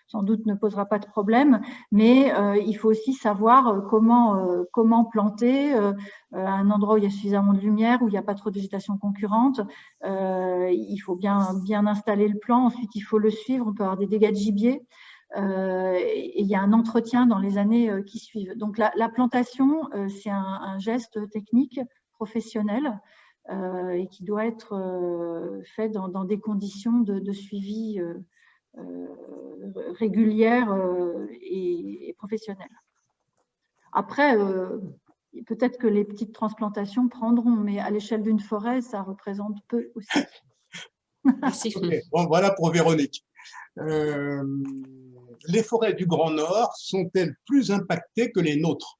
sans doute ne posera pas de problème. Mais il faut aussi savoir comment planter à un endroit où il y a suffisamment de lumière, où il n'y a pas trop de végétation concurrente. Il faut bien installer le plan. Ensuite, il faut le suivre. On peut avoir des dégâts de gibier. Et il y a un entretien dans les années qui suivent. Donc la plantation, c'est un geste technique professionnel et qui doit être fait dans des conditions de suivi régulières et professionnelles. Après, peut-être que les petites transplantations prendront, mais à l'échelle d'une forêt, ça représente peu aussi. Merci. Ok, bon, voilà pour Véronique. Les forêts du Grand Nord sont-elles plus impactées que les nôtres?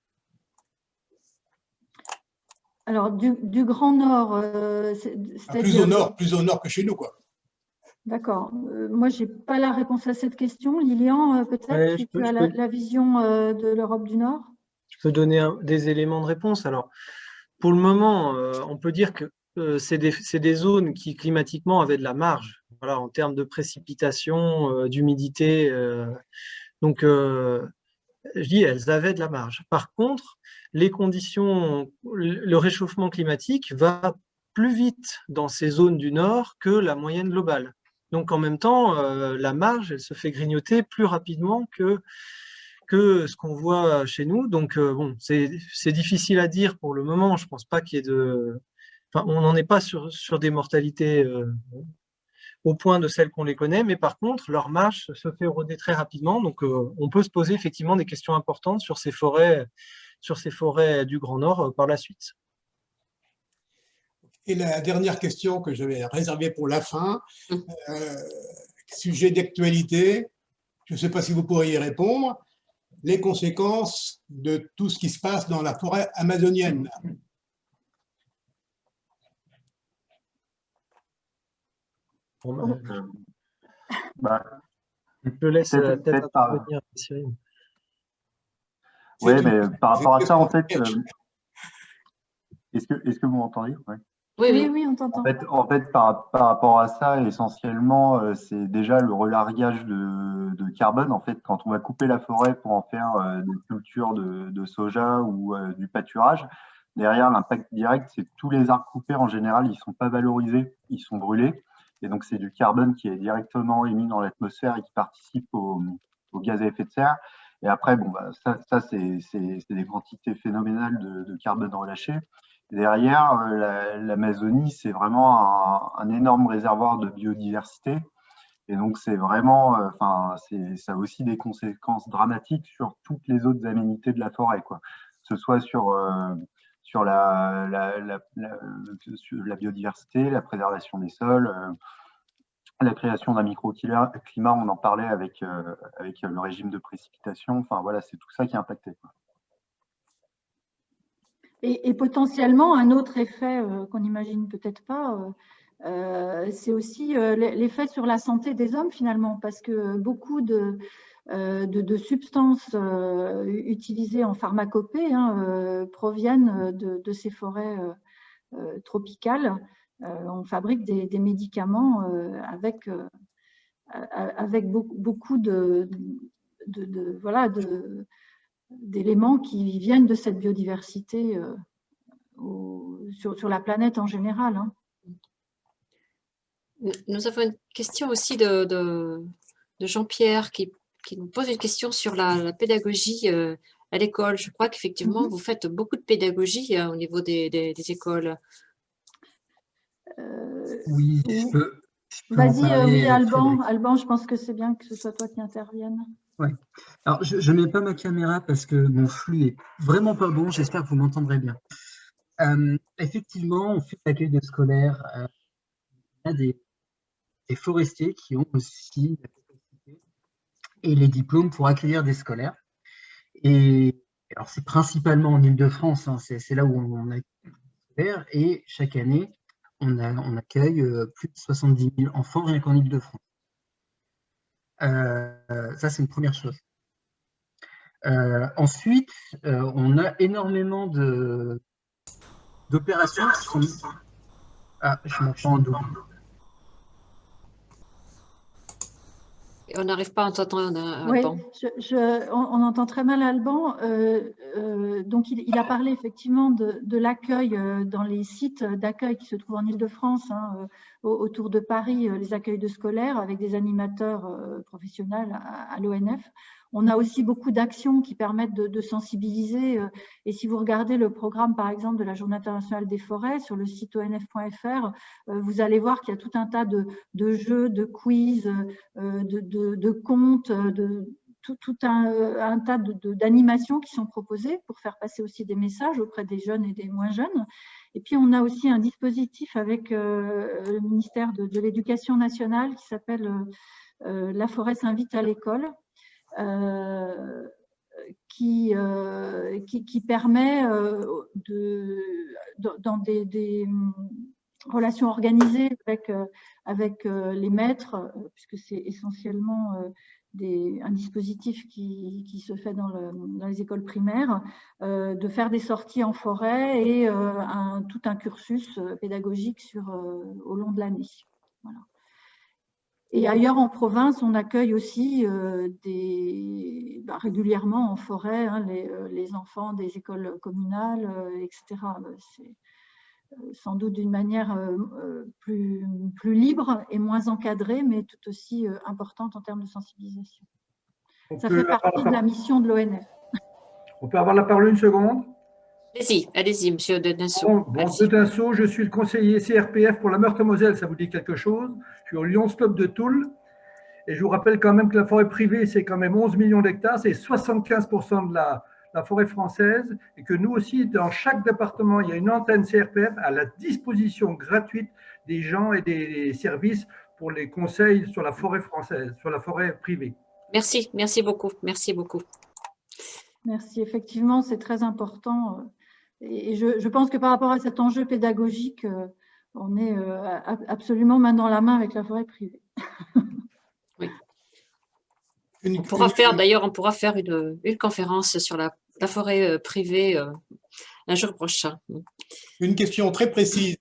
Alors, du Grand Nord, c'est-à-dire… Plus au nord que chez nous, quoi. D'accord. Moi, je n'ai pas la réponse à cette question. Lilian, peut-être, Ouais, si tu as la vision de l'Europe du Nord. Je peux donner des éléments de réponse. Alors, pour le moment, on peut dire que c'est des zones qui climatiquement avaient de la marge, voilà, en termes de précipitation, d'humidité. Donc, je dis, elles avaient de la marge. Par contre, les conditions, le réchauffement climatique va plus vite dans ces zones du Nord que la moyenne globale. Donc, en même temps, la marge, elle se fait grignoter plus rapidement que ce qu'on voit chez nous. Donc, bon, c'est difficile à dire pour le moment. Je pense pas qu'il y ait de… Enfin, on n'en est pas sur des mortalités au point de celles qu'on les connaît, mais par contre, leur marche se fait éroder très rapidement. Donc, on peut se poser effectivement des questions importantes sur ces forêts du Grand Nord par la suite. Et la dernière question que je vais réserver pour la fin, sujet d'actualité, je ne sais pas si vous pourriez y répondre, les conséquences de tout ce qui se passe dans la forêt amazonienne. Bon, je te laisse peut-être intervenir, Cyril. Oui, mais par rapport à ça, en fait, est-ce que vous m'entendez? Ouais. Oui, on t'entend. En fait, par rapport à ça, essentiellement, c'est déjà le relargage de carbone. En fait, quand on va couper la forêt pour en faire des cultures de soja ou du pâturage, derrière, l'impact direct, c'est que tous les arbres coupés, en général, ils ne sont pas valorisés, ils sont brûlés. Et donc, c'est du carbone qui est directement émis dans l'atmosphère et qui participe au gaz à effet de serre. Et après, bon, bah, ça c'est des quantités phénoménales de carbone relâché. Derrière, l'Amazonie, c'est vraiment un énorme réservoir de biodiversité. Et donc, c'est vraiment, ça a aussi des conséquences dramatiques sur toutes les autres aménités de la forêt, quoi. Que ce soit sur la biodiversité, la préservation des sols, la création d'un microclimat, on en parlait avec le régime de précipitation. Enfin, voilà, c'est tout ça qui est impacté, quoi. Et potentiellement, un autre effet qu'on n'imagine peut-être pas, c'est aussi l'effet sur la santé des hommes finalement, parce que beaucoup de substances utilisées en pharmacopée proviennent de ces forêts tropicales. On fabrique des médicaments avec beaucoup d'éléments qui viennent de cette biodiversité sur la planète en général. Nous avons une question aussi de Jean-Pierre qui nous pose une question sur la pédagogie à l'école. Je crois qu'effectivement, vous faites beaucoup de pédagogie au niveau des écoles. Oui, je peux Vas-y, oui, Alban. Alban, je pense que c'est bien que ce soit toi qui intervienne. Ouais. Alors, je ne mets pas ma caméra parce que mon flux est vraiment pas bon. J'espère que vous m'entendrez bien. Effectivement, on fait l'accueil de scolaires. Il y a des forestiers qui ont aussi la capacité et les diplômes pour accueillir des scolaires. Et alors, c'est principalement en Île-de-France, hein, c'est là où on accueille des scolaires. Et chaque année, on accueille plus de 70 000 enfants rien qu'en Île-de-France. Ça, c'est une première chose. Ensuite, on a énormément d'opérations qui sont… Ah, je m'entends en double. On n'arrive pas à entendre Alban. Oui, on entend très mal Alban. Donc, il a parlé effectivement de l'accueil dans les sites d'accueil qui se trouvent en Île-de-France, autour de Paris, les accueils de scolaires avec des animateurs professionnels à l'ONF. On a aussi beaucoup d'actions qui permettent de sensibiliser. Et si vous regardez le programme, par exemple, de la Journée internationale des forêts sur le site onf.fr, vous allez voir qu'il y a tout un tas de jeux, de quiz, de contes, tout un tas d'animations qui sont proposées pour faire passer aussi des messages auprès des jeunes et des moins jeunes. Et puis, on a aussi un dispositif avec le ministère de l'Éducation nationale qui s'appelle La forêt s'invite à l'école, qui permet, dans des relations organisées avec les maîtres, puisque c'est essentiellement un dispositif qui se fait dans les écoles primaires, de faire des sorties en forêt et tout un cursus pédagogique au long de l'année. Voilà. Et ailleurs en province, on accueille aussi régulièrement en forêt les enfants des écoles communales, etc. C'est sans doute d'une manière plus libre et moins encadrée, mais tout aussi importante en termes de sensibilisation. Ça fait partie de la mission de l'ONF. On peut avoir la parole une seconde? Allez-y, monsieur De Nassau. De Nassau, je suis le conseiller CRPF pour la Meurthe-et-Moselle, ça vous dit quelque chose? Je suis au Lion Stop de Toul. Et je vous rappelle quand même que la forêt privée, c'est quand même 11 millions d'hectares, c'est 75% de la forêt française, et que nous aussi, dans chaque département, il y a une antenne CRPF à la disposition gratuite des gens et des services pour les conseils sur la forêt française, sur la forêt privée. Merci beaucoup, merci beaucoup. Merci, effectivement, c'est très important. Et je pense que par rapport à cet enjeu pédagogique, on est absolument main dans la main avec la forêt privée. Oui. On pourra faire une conférence sur la forêt privée un jour prochain. Une question très précise.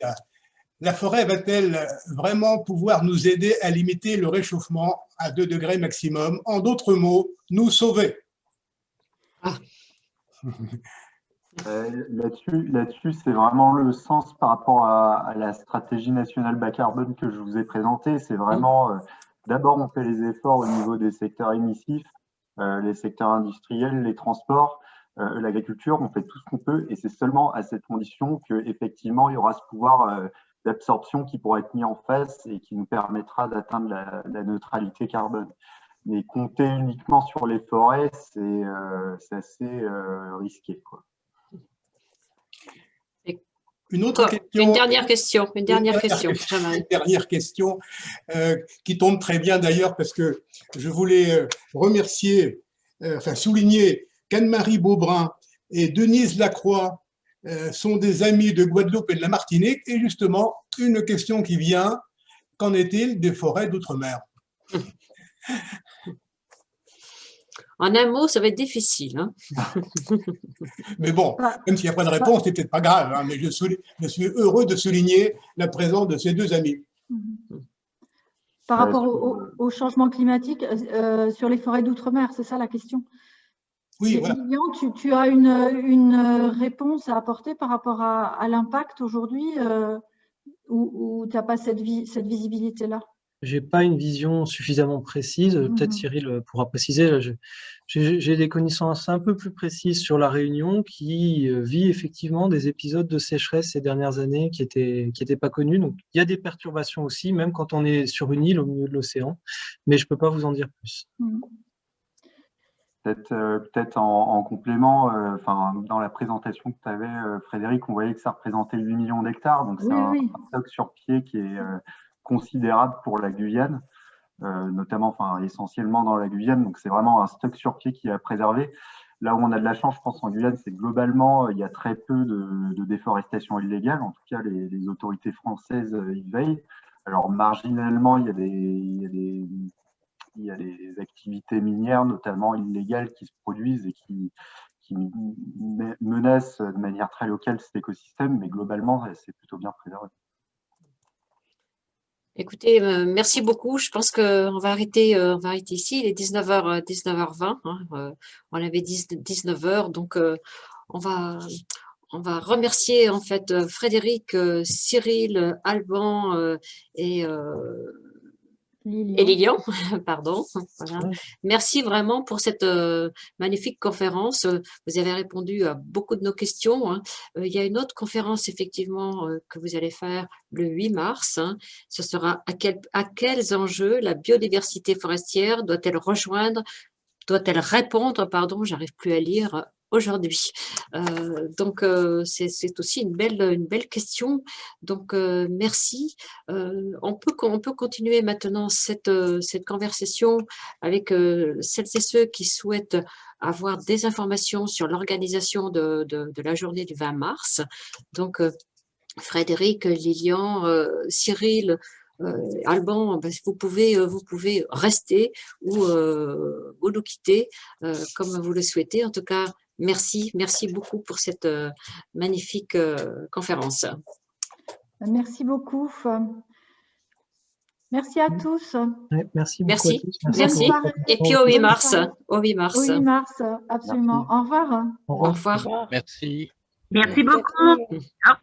La forêt va-t-elle vraiment pouvoir nous aider à limiter le réchauffement à 2 degrés maximum? En d'autres mots, nous sauver? Là-dessus, c'est vraiment le sens par rapport à la stratégie nationale bas carbone que je vous ai présentée. C'est vraiment, d'abord, on fait les efforts au niveau des secteurs émissifs, les secteurs industriels, les transports, l'agriculture, on fait tout ce qu'on peut, et c'est seulement à cette condition qu'effectivement, il y aura ce pouvoir d'absorption qui pourra être mis en face et qui nous permettra d'atteindre la neutralité carbone. Mais compter uniquement sur les forêts, c'est assez risqué, quoi. Une dernière question qui tombe très bien d'ailleurs, parce que je voulais souligner qu'Anne-Marie Beaubrun et Denise Lacroix sont des amis de Guadeloupe et de la Martinique, et justement, une question qui vient: qu'en est-il des forêts d'outre-mer? En un mot, ça va être difficile. Hein. Mais bon, même s'il n'y a pas de réponse, c'est peut-être pas grave, hein, mais je suis heureux de souligner la présence de ces deux amis. Par rapport au changement climatique, sur les forêts d'outre-mer, c'est ça la question? Oui, voilà. Lilian, tu as une réponse à apporter par rapport à l'impact aujourd'hui, ou tu n'as pas cette visibilité-là? Je n'ai pas une vision suffisamment précise. Peut-être Cyril pourra préciser. J'ai des connaissances un peu plus précises sur la Réunion, qui vit effectivement des épisodes de sécheresse ces dernières années qui étaient pas connus. Donc, il y a des perturbations aussi, même quand on est sur une île au milieu de l'océan. Mais je ne peux pas vous en dire plus. Peut-être en complément, dans la présentation que tu avais, Frédéric, on voyait que ça représentait 8 millions d'hectares. Donc, c'est un stock sur pied qui est considérable pour la Guyane, notamment, essentiellement dans la Guyane. Donc, c'est vraiment un stock sur pied qui est à préserver. Là où on a de la chance, je pense, en Guyane, c'est que globalement, il y a très peu de déforestation illégale. En tout cas, les autorités françaises y veillent. Alors, marginalement, il y a des activités minières, notamment illégales, qui se produisent et qui menacent de manière très locale cet écosystème, mais globalement, c'est plutôt bien préservé. Écoutez, merci beaucoup. Je pense qu'on va arrêter ici. Il est 19h20. Hein, on avait dit 19h, donc on va remercier en fait Frédéric, Cyril, Alban et Lilian, pardon. Voilà. Merci vraiment pour cette magnifique conférence. Vous avez répondu à beaucoup de nos questions. Hein. Il y a une autre conférence, effectivement, que vous allez faire le 8 mars. Hein. Ce sera à quels enjeux la biodiversité forestière doit-elle rejoindre doit-elle répondre, pardon, j'arrive plus à lire aujourd'hui. Donc, c'est aussi une belle question. Donc, merci. On peut continuer maintenant cette conversation avec celles et ceux qui souhaitent avoir des informations sur l'organisation de la journée du 20 mars. Donc, Frédéric, Lilian, Cyril, Alban, ben, vous pouvez rester ou nous quitter comme vous le souhaitez. En tout cas, merci beaucoup pour cette magnifique conférence. Merci beaucoup. Merci à tous. Ouais, merci beaucoup. Merci. À tous. Merci. pour votre Et puis attention. au 8 Bonne mars. soirée. Au 8 mars. Au 8 mars, absolument. Merci. Au revoir. Au Au revoir. revoir. Merci. Merci beaucoup. Au revoir.